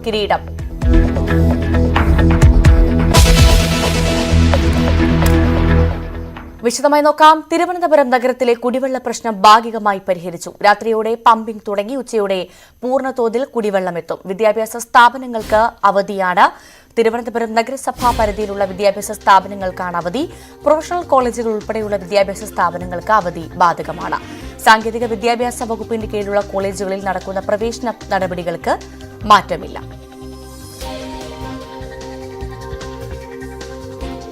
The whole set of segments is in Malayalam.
കിരീടം. വിശദമായി നോക്കാം. തിരുവനന്തപുരം നഗരത്തിലെ കുടിവെള്ള പ്രശ്നം ഭാഗികമായി പരിഹരിച്ചു. രാത്രിയോടെ പമ്പിംഗ് തുടങ്ങി ഉച്ചയോടെ പൂർണ്ണതോതിൽ കുടിവെള്ളമെത്തും. വിദ്യാഭ്യാസ സ്ഥാപനങ്ങൾക്ക് അവധിയാണ്. തിരുവനന്തപുരം നഗരസഭാ പരിധിയിലുള്ള വിദ്യാഭ്യാസ സ്ഥാപനങ്ങൾക്കാണ് അവധി. പ്രൊഫഷണൽ കോളേജുകൾ ഉൾപ്പെടെയുള്ള വിദ്യാഭ്യാസ സ്ഥാപനങ്ങൾക്ക് അവധി ബാധകമാണ്. സാങ്കേതിക വിദ്യാഭ്യാസ വകുപ്പിന്റെ കീഴിലുള്ള കോളേജുകളിൽ നടക്കുന്ന പ്രവേശന നടപടികൾക്ക് മാറ്റമില്ല.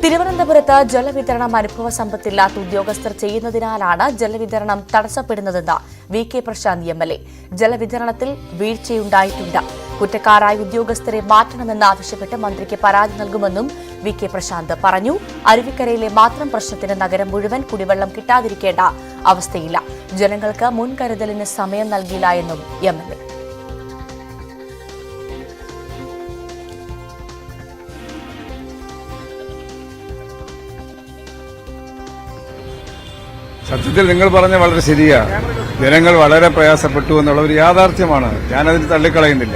തിരുവനന്തപുരത്ത് ജലവിതരണം അനുഭവ സമ്പത്തില്ലാത്ത ഉദ്യോഗസ്ഥർ ചെയ്യുന്നതിനാലാണ് ജലവിതരണം തടസ്സപ്പെടുന്നതെന്ന് വി.കെ. പ്രശാന്ത് എം.എൽ.എ. ജലവിതരണത്തിൽ വീഴ്ചയുണ്ടായിട്ടുണ്ട്. കുറ്റക്കാരായ ഉദ്യോഗസ്ഥരെ മാറ്റണമെന്നാവശ്യപ്പെട്ട് മന്ത്രിക്ക് പരാതി നൽകുമെന്നും വി.കെ. പ്രശാന്ത് പറഞ്ഞു. അരുവിക്കരയിലെ മാത്രം പ്രശ്നത്തിന് നഗരം മുഴുവൻ കുടിവെള്ളം കിട്ടാതിരിക്കേണ്ട അവസ്ഥയില്ല. ജനങ്ങൾക്ക് മുൻകരുതലിന് സമയം നൽകിയില്ല എന്നും എം.എൽ.എ. സത്യത്തിൽ നിങ്ങൾ പറഞ്ഞ വളരെ ശരിയാണ്. ജനങ്ങൾ വളരെ പ്രയാസപ്പെട്ടു എന്നുള്ള ഒരു യാഥാർത്ഥ്യമാണ്. ഞാനതിന് തള്ളിക്കളയുന്നില്ല.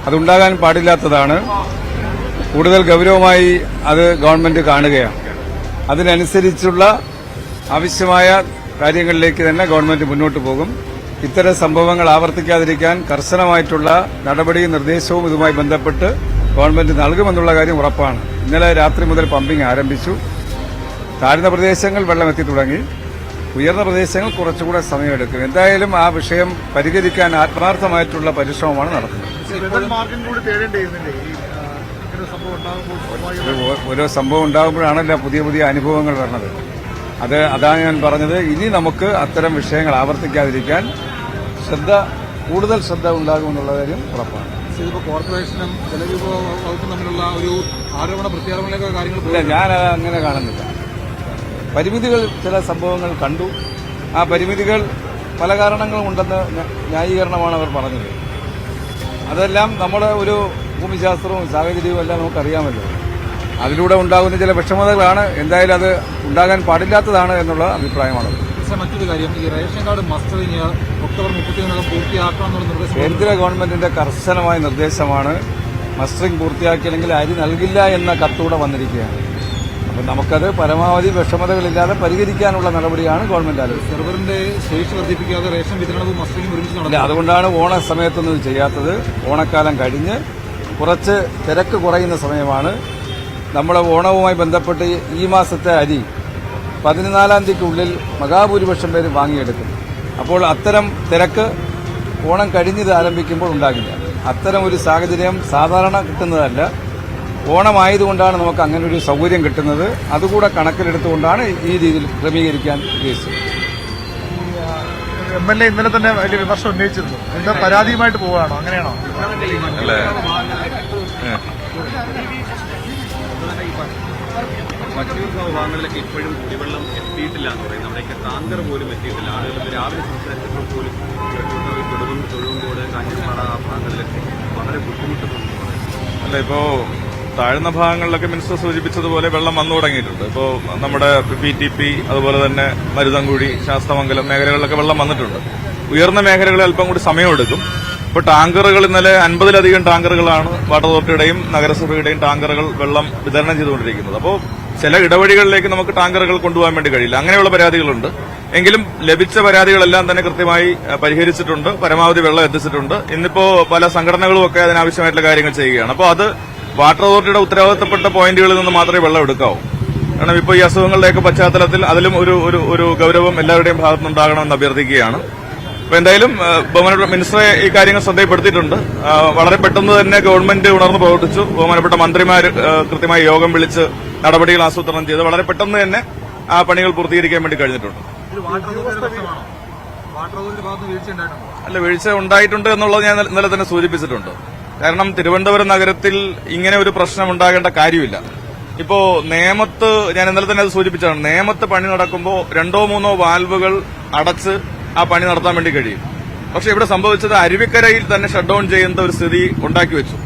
അതുണ്ടാകാൻ പാടില്ലാത്തതാണ്. കൂടുതൽ ഗൌരവമായി അത് ഗവൺമെന്റ് കാണുകയാണ്. അതിനനുസരിച്ചുള്ള ആവശ്യമായ കാര്യങ്ങളിലേക്ക് തന്നെ ഗവൺമെന്റ് മുന്നോട്ട് പോകും. ഇത്തരം സംഭവങ്ങൾ ആവർത്തിക്കാതിരിക്കാൻ കർശനമായിട്ടുള്ള നടപടിയും നിർദ്ദേശവും ഇതുമായി ബന്ധപ്പെട്ട് ഗവൺമെന്റ് നൽകുമെന്നുള്ള കാര്യം ഉറപ്പാണ്. ഇന്നലെ രാത്രി മുതൽ പമ്പിംഗ് ആരംഭിച്ചു. താഴ്ന്ന പ്രദേശങ്ങൾ വെള്ളമെത്തി തുടങ്ങി. ഉയർന്ന പ്രദേശങ്ങൾ കുറച്ചുകൂടെ സമയമെടുക്കും. എന്തായാലും ആ വിഷയം പരിഹരിക്കാൻ ആത്മാർത്ഥമായിട്ടുള്ള പരിശ്രമമാണ് നടത്തുന്നത്. ഓരോ സംഭവം ഉണ്ടാകുമ്പോഴാണല്ലോ പുതിയ പുതിയ അനുഭവങ്ങൾ വരുന്നത്. അതാണ് ഞാൻ പറഞ്ഞത്. ഇനി നമുക്ക് അത്തരം വിഷയങ്ങൾ ആവർത്തിക്കാതിരിക്കാൻ കൂടുതൽ ശ്രദ്ധ ഉണ്ടാകുമെന്നുള്ള കാര്യം ഉറപ്പാണ്. ഇതിപ്പോൾ കോർപ്പറേഷനും ജലവിഭവ വകുപ്പും തമ്മിലുള്ള ഒരു ആരോപണ പ്രത്യാരോപണ കാര്യങ്ങൾ ഞാൻ അങ്ങനെ കാണുന്നില്ല. പരിമിതികൾ ചില സംഭവങ്ങൾ കണ്ടു. ആ പരിമിതികൾ പല കാരണങ്ങളും ഉണ്ടെന്ന് ന്യായീകരണമാണ് അവർ പറഞ്ഞത്. അതെല്ലാം നമ്മുടെ ഒരു ഭൂമിശാസ്ത്രവും സാഹചര്യവും എല്ലാം നമുക്കറിയാമല്ലോ. അതിലൂടെ ഉണ്ടാകുന്ന ചില വിഷമതകളാണ്. എന്തായാലും അത് ഉണ്ടാകാൻ പാടില്ലാത്തതാണ് എന്നുള്ള അഭിപ്രായമാണ്. മറ്റൊരു കാര്യം, ഈ റേഷൻ കാർഡ് മസ്റ്ററിംഗ് ഒക്ടോബർ 30 പൂർത്തിയാക്കണമെന്നുള്ള നിർദ്ദേശം കേന്ദ്ര ഗവൺമെന്റിന്റെ കർശനമായ നിർദ്ദേശമാണ്. മസ്റ്ററിംഗ് പൂർത്തിയാക്കിയില്ലെങ്കിൽ അരി നൽകില്ല എന്ന കത്തൂടെ വന്നിരിക്കുകയാണ്. അപ്പോൾ നമുക്കത് പരമാവധി വിഷമതകളില്ലാതെ പരിഹരിക്കാനുള്ള നടപടിയാണ് ഗവൺമെന്റ് ആലോചിച്ചത്. സെർവറിന്റെ ശേഷി വർദ്ധിപ്പിക്കാതെ റേഷൻ വിതരണവും മസ്റ്ററിംഗും ഒരുമിച്ച് നടന്നില്ല. അതുകൊണ്ടാണ് ഓണ സമയത്തൊന്നും ഇത് ചെയ്യാത്തത്. ഓണക്കാലം കഴിഞ്ഞ് കുറച്ച് തിരക്ക് കുറയുന്ന സമയമാണ്. നമ്മുടെ ഓണവുമായി ബന്ധപ്പെട്ട് ഈ മാസത്തെ അരി 14-ാം തീയതിക്കുള്ളിൽ മഹാഭൂരിപക്ഷം പേര് വാങ്ങിയെടുക്കും. അപ്പോൾ അത്തരം തിരക്ക് ഓണം കഴിഞ്ഞത് ആരംഭിക്കുമ്പോൾ ഉണ്ടാകില്ല. അത്തരം ഒരു സാഹചര്യം സാധാരണ കിട്ടുന്നതല്ല. ഓണമായതുകൊണ്ടാണ് നമുക്ക് അങ്ങനെ ഒരു സൗകര്യം കിട്ടുന്നത്. അതുകൂടെ കണക്കിലെടുത്തുകൊണ്ടാണ് ഈ രീതിയിൽ ക്രമീകരിക്കാൻ ഉദ്ദേശിച്ചത്. എം.എൽ.എ. ഇന്നലെ തന്നെ വലിയ വിമർശനം ഉന്നയിച്ചിരുന്നു. എന്താ പരാതിയുമായിട്ട് പോവുകയാണോ? അങ്ങനെയാണോ? മറ്റു ഭാഗങ്ങളിലൊക്കെ ഇപ്പോഴും കുടിവെള്ളം എത്തിയിട്ടില്ല എന്ന് പറയുന്നത്. അവിടേക്ക് ടാങ്കർ പോലും എത്തിയിട്ടില്ല. ആളുകൾ രാവിലെ സംസാരിച്ചപ്പോൾ പോലും തൊഴുവങ്കോട് കാഞ്ഞിരപ്പാറ ആ ഭാഗങ്ങളിലൊക്കെ വളരെ ബുദ്ധിമുട്ടുന്നുണ്ട്. അല്ല, ഇപ്പോ താഴ്ന്ന ഭാഗങ്ങളിലൊക്കെ മിനിസ്റ്റർ സൂചിപ്പിച്ചതുപോലെ വെള്ളം വന്നു തുടങ്ങിയിട്ടുണ്ട്. ഇപ്പോൾ നമ്മുടെ PTP അതുപോലെ തന്നെ മരുതൻകുഴി, ശാസ്തമംഗലം മേഖലകളിലൊക്കെ വെള്ളം വന്നിട്ടുണ്ട്. ഉയർന്ന മേഖലകളിൽ അല്പം കൂടി സമയമെടുക്കും. ഇപ്പോൾ ടാങ്കറുകൾ ഇന്നലെ 50-ലധികം ടാങ്കറുകളാണ് വാട്ടർ അതോറിറ്റിയുടെയും നഗരസഭയുടെയും ടാങ്കറുകൾ വെള്ളം വിതരണം ചെയ്തുകൊണ്ടിരിക്കുന്നത്. അപ്പോൾ ചില ഇടവഴികളിലേക്ക് നമുക്ക് ടാങ്കറുകൾ കൊണ്ടുപോകാൻ വേണ്ടി കഴിയില്ല. അങ്ങനെയുള്ള പരാതികളുണ്ട്. എങ്കിലും ലഭിച്ച പരാതികളെല്ലാം തന്നെ കൃത്യമായി പരിഹരിച്ചിട്ടുണ്ട്. പരമാവധി വെള്ളം എത്തിച്ചിട്ടുണ്ട്. ഇന്നിപ്പോ പല സംഘടനകളും ഒക്കെ അതിനാവശ്യമായിട്ടുള്ള കാര്യങ്ങൾ ചെയ്യുകയാണ്. അപ്പോൾ അത് വാട്ടർ അതോറിറ്റിയുടെ ഉത്തരവാദിത്തപ്പെട്ട പോയിന്റുകളിൽ നിന്ന് മാത്രമേ വെള്ളം എടുക്കാവൂ. കാരണം ഇപ്പോൾ ഈ അസുഖങ്ങളുടെയൊക്കെ പശ്ചാത്തലത്തിൽ അതിലും ഒരു ഗൌരവം എല്ലാവരുടെയും ഭാഗത്തുനിന്നുണ്ടാകണമെന്ന് അഭ്യർത്ഥിക്കുകയാണ്. അപ്പൊ എന്തായാലും ബഹുമാനപ്പെട്ട മിനിസ്റ്ററെ ഈ കാര്യങ്ങൾ ശ്രദ്ധയിൽപ്പെടുത്തിയിട്ടുണ്ട്. വളരെ പെട്ടെന്ന് തന്നെ ഗവൺമെന്റ് ഉണർന്നു പ്രവർത്തിച്ചു. ബഹുമാനപ്പെട്ട മന്ത്രിമാർ കൃത്യമായി യോഗം വിളിച്ച് നടപടികൾ ആസൂത്രണം ചെയ്ത് വളരെ പെട്ടെന്ന് തന്നെ ആ പണികൾ പൂർത്തീകരിക്കാൻ വേണ്ടി കഴിഞ്ഞിട്ടുണ്ട്. അല്ല, വീഴ്ച ഉണ്ടായിട്ടുണ്ട് എന്നുള്ളത് ഞാൻ ഇന്നലെ തന്നെ സൂചിപ്പിച്ചിട്ടുണ്ട്. കാരണം തിരുവനന്തപുരം നഗരത്തിൽ ഇങ്ങനെ ഒരു പ്രശ്നം ഉണ്ടാകേണ്ട കാര്യമില്ല. ഇപ്പോ നേമത്ത്, ഞാൻ ഇന്നലെ തന്നെ അത് സൂചിപ്പിച്ചതാണ്, നേമത്ത് പണി നടക്കുമ്പോൾ 2-3 വാൽവുകൾ അടച്ച് ആ പണി നടത്താൻ വേണ്ടി കഴിയും. പക്ഷെ ഇവിടെ സംഭവിച്ചത് അരുവിക്കരയിൽ തന്നെ ഷട്ട് ഡൌൺ ചെയ്യുന്ന ഒരു സ്ഥിതി ഉണ്ടാക്കി വെച്ചു.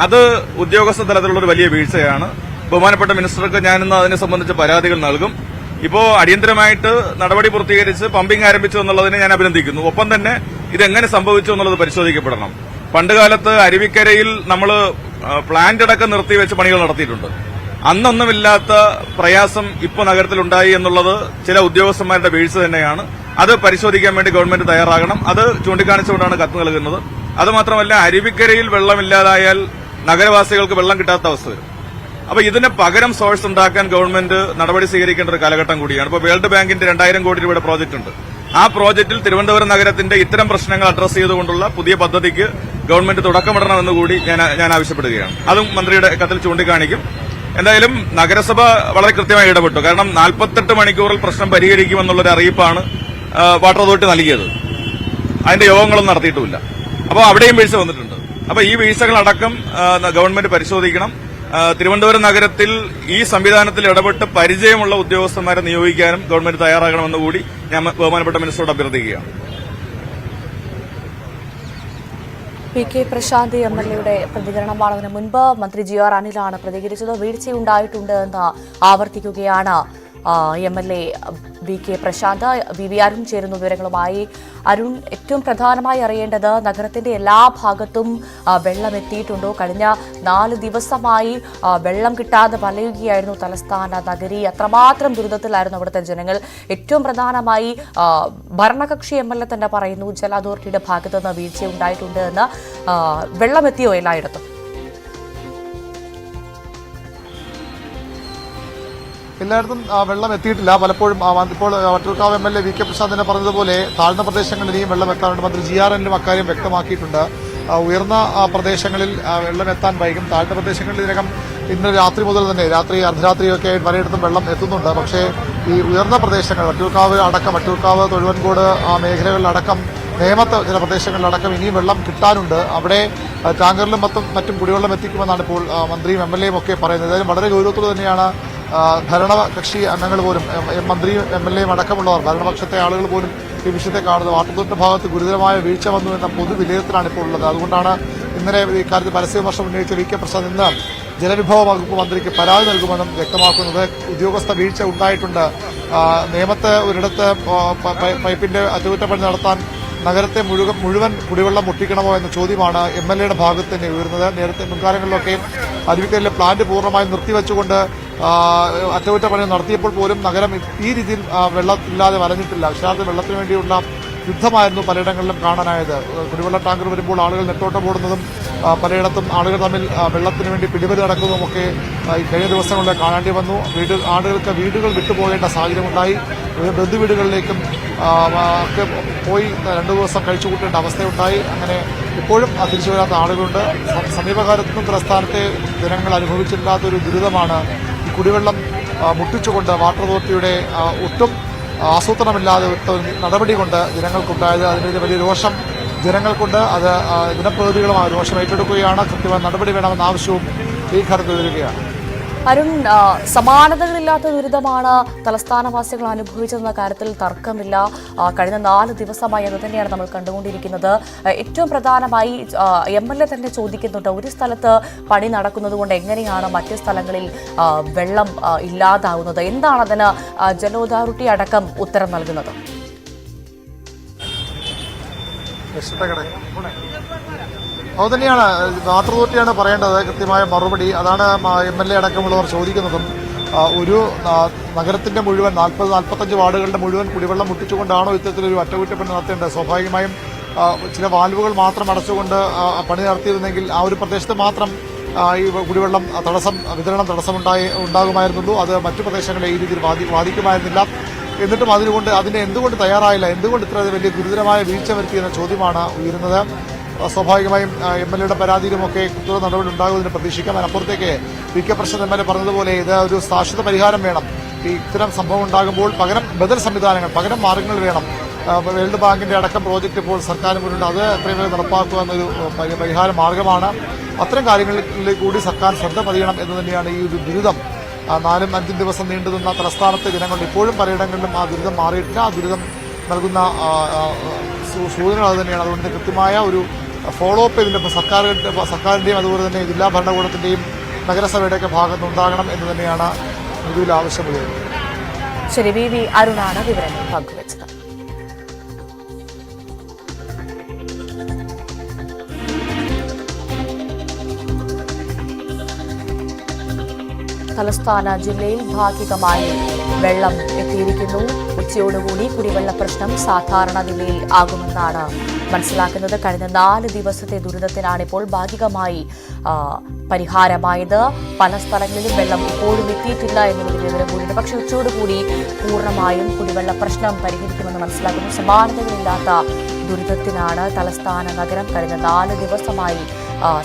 അത് ഉദ്യോഗസ്ഥ തലത്തിലുള്ള ഒരു വലിയ വീഴ്ചയാണ്. ബഹുമാനപ്പെട്ട മിനിസ്റ്റർക്ക് ഞാനിന്ന് അതിനെ സംബന്ധിച്ച് പരാതികൾ നൽകും. ഇപ്പോ അടിയന്തരമായിട്ട് നടപടി പൂർത്തീകരിച്ച് പമ്പിംഗ് ആരംഭിച്ചു എന്നുള്ളതിനെ ഞാൻ അഭിനന്ദിക്കുന്നു. ഒപ്പം തന്നെ ഇതെങ്ങനെ സംഭവിച്ചു എന്നുള്ളത് പരിശോധിക്കപ്പെടണം. പണ്ടുകാലത്ത് അരുവിക്കരയിൽ നമ്മൾ പ്ലാന്റ് അടക്കം നിർത്തിവെച്ച് പണികൾ നടത്തിയിട്ടുണ്ട്. അന്നൊന്നുമില്ലാത്ത പ്രയാസം ഇപ്പോൾ നഗരത്തിലുണ്ടായി എന്നുള്ളത് ചില ഉദ്യോഗസ്ഥന്മാരുടെ വീഴ്ച തന്നെയാണ്. അത് പരിശോധിക്കാൻ വേണ്ടി ഗവൺമെന്റ് തയ്യാറാകണം. അത് ചൂണ്ടിക്കാണിച്ചുകൊണ്ടാണ് കത്ത് നൽകുന്നത്. അതുമാത്രമല്ല, അരുവിക്കരയിൽ വെള്ളമില്ലാതായാൽ നഗരവാസികൾക്ക് വെള്ളം കിട്ടാത്ത അവസ്ഥ വരും. അപ്പൊ ഇതിന് പകരം സോഴ്സ് ഉണ്ടാക്കാൻ ഗവൺമെന്റ് നടപടി സ്വീകരിക്കേണ്ട ഒരു കാലഘട്ടം കൂടിയാണ്. ഇപ്പോൾ വേൾഡ് ബാങ്കിന്റെ 2000 കോടി രൂപയുടെ പ്രോജക്ട് ഉണ്ട്. ആ പ്രോജക്റ്റിൽ തിരുവനന്തപുരം നഗരത്തിന്റെ ഇത്തരം പ്രശ്നങ്ങൾ അഡ്രസ് ചെയ്തുകൊണ്ടുള്ള പുതിയ പദ്ധതിക്ക് ഗവൺമെന്റ് തുടക്കമിടണമെന്ന് കൂടി ഞാൻ ആവശ്യപ്പെടുകയാണ്. അതും മന്ത്രിയുടെ കത്തിൽ ചൂണ്ടിക്കാണിക്കും. എന്തായാലും നഗരസഭ വളരെ കൃത്യമായി ഇടപെട്ടു. കാരണം 48 മണിക്കൂറിൽ പ്രശ്നം പരിഹരിക്കുമെന്നുള്ളൊരു അറിയിപ്പാണ് വാട്ടർ അതോറിറ്റി നൽകിയത്. അതിന്റെ യോഗങ്ങളൊന്നും നടത്തിയിട്ടുമില്ല. അപ്പോൾ അവിടെയും വീഴ്ച വന്നിട്ടുണ്ട്. അപ്പോൾ ഈ വീഴ്ചകളടക്കം ഗവൺമെന്റ് പരിശോധിക്കണം. തിരുവനന്തപുരം നഗരത്തിൽ ഈ സംവിധാനത്തിൽ ഇടപെട്ട് പരിചയമുള്ള ഉദ്യോഗസ്ഥന്മാരെ നിയോഗിക്കാനും ഗവൺമെന്റ് തയ്യാറാകണമെന്ന് കൂടി ഞാൻ ബഹുമാനപ്പെട്ട മിനിസ്റ്ററോട് അഭ്യർത്ഥിക്കുകയാണ്. PK പ്രശാന്ത് MLA പ്രതികരണമാണ്. അതിന് മുൻപ് മന്ത്രി GR അനിലാണ് പ്രതികരിച്ചത്. വീഴ്ചയുണ്ടായിട്ടുണ്ട് എന്ന് ആവർത്തിക്കുകയാണ് MLA VK Prashant. VV Arun ചേരുന്ന വിവരങ്ങളുമായി. അരുൺ, ഏറ്റവും പ്രധാനമായി അറിയേണ്ടത് നഗരത്തിന്റെ എല്ലാ ഭാഗത്തും വെള്ളം എത്തിയിട്ടുണ്ടോ? കഴിഞ്ഞ 4 ദിവസമായി വെള്ളം കിട്ടാതെ വലയുകയായിരുന്നു തലസ്ഥാന നഗരി. അത്രമാത്രം ദുരിതത്തിലായിരുന്നു അവിടുത്തെ ജനങ്ങൾ. ഏറ്റവും പ്രധാനമായി ഭരണകക്ഷി MLA തന്നെ പറയുന്നു ജല അതോറിറ്റിയുടെ ഭാഗത്തു നിന്ന് വീഴ്ചയുണ്ടായിട്ടുണ്ട് എന്ന്. വെള്ളം എത്തിയോ എല്ലായിടത്തും? എല്ലായിടത്തും വെള്ളം എത്തിയിട്ടില്ല. പലപ്പോഴും ഇപ്പോൾ വട്ടിയൂർക്കാവ് MLA VK പ്രശാന്ത് തന്നെ പറഞ്ഞതുപോലെ താഴ്ന്ന പ്രദേശങ്ങളിൽ ഇനിയും വെള്ളം എത്താറുണ്ട്. മന്ത്രി GR അനിലും അക്കാര്യം വ്യക്തമാക്കിയിട്ടുണ്ട്. ഉയർന്ന പ്രദേശങ്ങളിൽ വെള്ളം എത്താൻ വൈകും. താഴ്ന്ന പ്രദേശങ്ങളിൽ ഇതിനകം ഇന്ന് രാത്രി മുതൽ തന്നെ രാത്രി അർദ്ധരാത്രിയൊക്കെ പലയിടത്തും വെള്ളം എത്തുന്നുണ്ട്. പക്ഷേ ഈ ഉയർന്ന പ്രദേശങ്ങൾ വട്ടിയൂർക്കാവ് തൊഴുവൻകോട് മേഖലകളിലടക്കം നേമത്ത് ചില പ്രദേശങ്ങളിലടക്കം ഇനിയും വെള്ളം കിട്ടാനുണ്ട്. അവിടെ ടാങ്കറിലും മറ്റും കുടിവെള്ളം എത്തിക്കുമെന്നാണ് ഇപ്പോൾ മന്ത്രിയും MLAയും ഒക്കെ പറയുന്നത്. ഏതായാലും വളരെ ഗൗരവത്തോടെ തന്നെയാണ് ഭരണകക്ഷി അംഗങ്ങൾ പോലും മന്ത്രിയും MLAയും അടക്കമുള്ളവർ ഭരണപക്ഷത്തെ ആളുകൾ പോലും ഈ വിഷയത്തെ കാണുന്നത്. വാട്ടർ അതോറിറ്റിയുടെ ഭാഗത്ത് ഗുരുതരമായ വീഴ്ച വന്നു എന്ന പൊതുവിലയിരുത്തലാണ് ഇപ്പോൾ ഉള്ളത്. അതുകൊണ്ടാണ് ഇന്നലെ ഇക്കാര്യത്തിൽ പരസ്യവിമർശനം ഉന്നയിച്ച VK പ്രസാദ് ഇന്ന് ജലവിഭവ വകുപ്പ് മന്ത്രിക്ക് പരാതി നൽകുമെന്നും വ്യക്തമാക്കുന്നത്. ഉദ്യോഗസ്ഥ വീഴ്ച ഉണ്ടായിട്ടുണ്ട്. നേമത്ത് ഒരിടത്ത് പൈപ്പിന്റെ അറ്റകുറ്റപ്പണി നടത്താൻ നഗരത്തെ മുഴുവൻ കുടിവെള്ളം മുട്ടിക്കണമോ എന്ന ചോദ്യമാണ് MLAയുടെ ഭാഗത്ത് തന്നെ ഉയർന്നത്. നേരത്തെ മുൻകാലങ്ങളിലൊക്കെ അരുവിക്കരയിലെ പ്ലാന്റ് പൂർണ്ണമായും നിർത്തിവെച്ചുകൊണ്ട് അറ്റകുറ്റപ്പണി നടത്തിയപ്പോൾ പോലും നഗരം ഈ രീതിയിൽ വെള്ളമില്ലാതെ വലഞ്ഞിട്ടില്ല. അക്ഷരാർത്ഥ വെള്ളത്തിന് വേണ്ടിയുള്ള യുദ്ധമായിരുന്നു പലയിടങ്ങളിലും കാണാനായത്. കുടിവെള്ള ടാങ്കർ വരുമ്പോൾ ആളുകൾ നെട്ടോട്ടം ഓടുന്നതും പലയിടത്തും ആളുകൾ തമ്മിൽ വെള്ളത്തിന് വേണ്ടി പിടിവലി നടക്കുന്നതുമൊക്കെ കഴിഞ്ഞ ദിവസങ്ങളിൽ കാണേണ്ടി വന്നു. ആളുകൾക്ക് വീടുകൾ വിട്ടുപോകേണ്ട സാഹചര്യമുണ്ടായി. ബന്ധുവീടുകളിലേക്കും ഒക്കെ പോയി 2 ദിവസം കഴിച്ചുകൂട്ടേണ്ട അവസ്ഥയുണ്ടായി. അങ്ങനെ ഇപ്പോഴും തിരിച്ചു വരാത്ത ആളുകളുണ്ട്. സമീപകാലത്തും തലസ്ഥാനത്തെ ജനങ്ങൾ അനുഭവിച്ചില്ലാത്തൊരു ദുരിതമാണ് ഈ കുടിവെള്ളം മുട്ടിച്ചുകൊണ്ട് വാട്ടർ അതോറിറ്റിയുടെ ഒട്ടും ആസൂത്രണമില്ലാതെ നടപടി കൊണ്ട് ജനങ്ങൾക്കുണ്ടായത്. അതിനെതിരെ വലിയ രോഷം ജനങ്ങൾക്കുണ്ട്. അത് ജനപ്രതിനിധികളുമായി രോഷം ഏറ്റെടുക്കുകയാണ്. കൃത്യമായ നടപടി വേണമെന്ന ആവശ്യവും ഈ ഘട്ടത്തിൽ വരികയാണ്. അരുൺ, സമാനതകളില്ലാത്ത ദുരിതമാണ് തലസ്ഥാനവാസികൾ അനുഭവിച്ചതെന്ന കാര്യത്തിൽ തർക്കമില്ല. കഴിഞ്ഞ 4 ദിവസമായി അത് തന്നെയാണ് നമ്മൾ കണ്ടുകൊണ്ടിരിക്കുന്നത്. ഏറ്റവും പ്രധാനമായി MLA തന്നെ ചോദിക്കുന്നുണ്ട്, ഒരു സ്ഥലത്ത് പണി നടക്കുന്നത് കൊണ്ട് എങ്ങനെയാണ് മറ്റ് സ്ഥലങ്ങളിൽ വെള്ളം ഇല്ലാതാവുന്നത്? എന്താണ് അതിന് ജല അതോറിറ്റി അടക്കം ഉത്തരം നൽകുന്നത്? അതുതന്നെയാണ് വാട്ടർ അതോറിറ്റിയാണ് പറയേണ്ടത് കൃത്യമായ മറുപടി. അതാണ് MLA അടക്കമുള്ളവർ ചോദിക്കുന്നതും. ഒരു നഗരത്തിന്റെ മുഴുവൻ 40-45 വാർഡുകളുടെ മുഴുവൻ കുടിവെള്ളം മുട്ടിച്ചുകൊണ്ടാണോ ഇത്തരത്തിലൊരു അറ്റകുറ്റപ്പണി നടത്തേണ്ടത്? സ്വാഭാവികമായും ചില വാൽവുകൾ മാത്രം അടച്ചുകൊണ്ട് പണി നടത്തിയിരുന്നെങ്കിൽ ആ ഒരു പ്രദേശത്ത് മാത്രം ഈ കുടിവെള്ളം വിതരണം ഉണ്ടാകുമായിരുന്നുള്ളൂ. അത് മറ്റു പ്രദേശങ്ങളെ ഈ രീതിയിൽ ബാധിക്കുമായിരുന്നില്ല. എന്നിട്ടും അതിനെ എന്തുകൊണ്ട് തയ്യാറായില്ല? എന്തുകൊണ്ട് ഇത്ര വലിയ ഗുരുതരമായ വീഴ്ച വരുത്തിയെന്ന ചോദ്യമാണ് ഉയരുന്നത്. സ്വാഭാവികമായും MLAയുടെ പരാതിയിലുമൊക്കെ കൃത്യ നടപടി ഉണ്ടാകുമെന്ന് പ്രതീക്ഷിക്കാം. അതിനപ്പുറത്തേക്ക് VK പ്രസാദ് MLA പറഞ്ഞതുപോലെ ഇത് ഒരു ശാശ്വത പരിഹാരം വേണം. ഇത്തരം സംഭവം ഉണ്ടാകുമ്പോൾ ബദൽ സംവിധാനങ്ങൾ, പകരം മാർഗങ്ങൾ വേണം. വേൾഡ് ബാങ്കിന്റെ അടക്കം പ്രോജക്റ്റ് ഇപ്പോൾ സർക്കാരിന് മുന്നിലുണ്ട്. അത് എത്രയും വേഗം നടപ്പാക്കുക എന്നൊരു പരിഹാര മാർഗമാണ്. അത്തരം കാര്യങ്ങളിൽ കൂടി സർക്കാർ ശ്രദ്ധ പതിയണം എന്ന് തന്നെയാണ് ഈ ഒരു ദുരിതം 4-5 ദിവസം നീണ്ടുനിന്ന തലസ്ഥാനത്തെ ജനങ്ങൾ ഇപ്പോഴും പലയിടങ്ങളിലും ആ ദുരിതം മാറിയിട്ടില്ല. ആ ദുരിതം നൽകുന്ന സൂചനകൾ അത് തന്നെയാണ്. അതുകൊണ്ട് കൃത്യമായ ഒരു ഫോളോ അപ്പ് ഇതിന്റെ സർക്കാരിന്റെയും അതുപോലെ തന്നെ ജില്ലാ ഭരണകൂടത്തിന്റെയും നഗരസഭയുടെയൊക്കെ ഭാഗത്തുനിന്നുണ്ടാകണം എന്ന് തന്നെയാണ് ഇതിൽ ആവശ്യമുള്ളത്. ശരി, VV അരുണാണ് വിവരങ്ങൾ പങ്കുവച്ചത്. തലസ്ഥാന ജില്ലയിൽ ഭാഗികമായി വെള്ളം എത്തിയിരിക്കുന്നു. ഉച്ചയോടുകൂടി കുടിവെള്ള പ്രശ്നം സാധാരണ നിലയിൽ ആകുമെന്നാണ് മനസ്സിലാക്കുന്നത്. കഴിഞ്ഞ 4 ദിവസത്തെ ദുരിതത്തിനാണ് ഇപ്പോൾ ഭാഗികമായി പരിഹാരമായത്. പല സ്ഥലങ്ങളിലും വെള്ളം ഇപ്പോഴും എത്തിയിട്ടില്ല എന്നൊരു വിവരം കൂടിയുണ്ട്. പക്ഷേ ഉച്ചയോടുകൂടി പൂർണ്ണമായും കുടിവെള്ള പ്രശ്നം പരിഹരിക്കുമെന്ന് മനസ്സിലാക്കുന്നു. സമാനതകളില്ലാത്ത ദുരിതത്തിനാണ് തലസ്ഥാന നഗരം കഴിഞ്ഞ 4 ദിവസമായി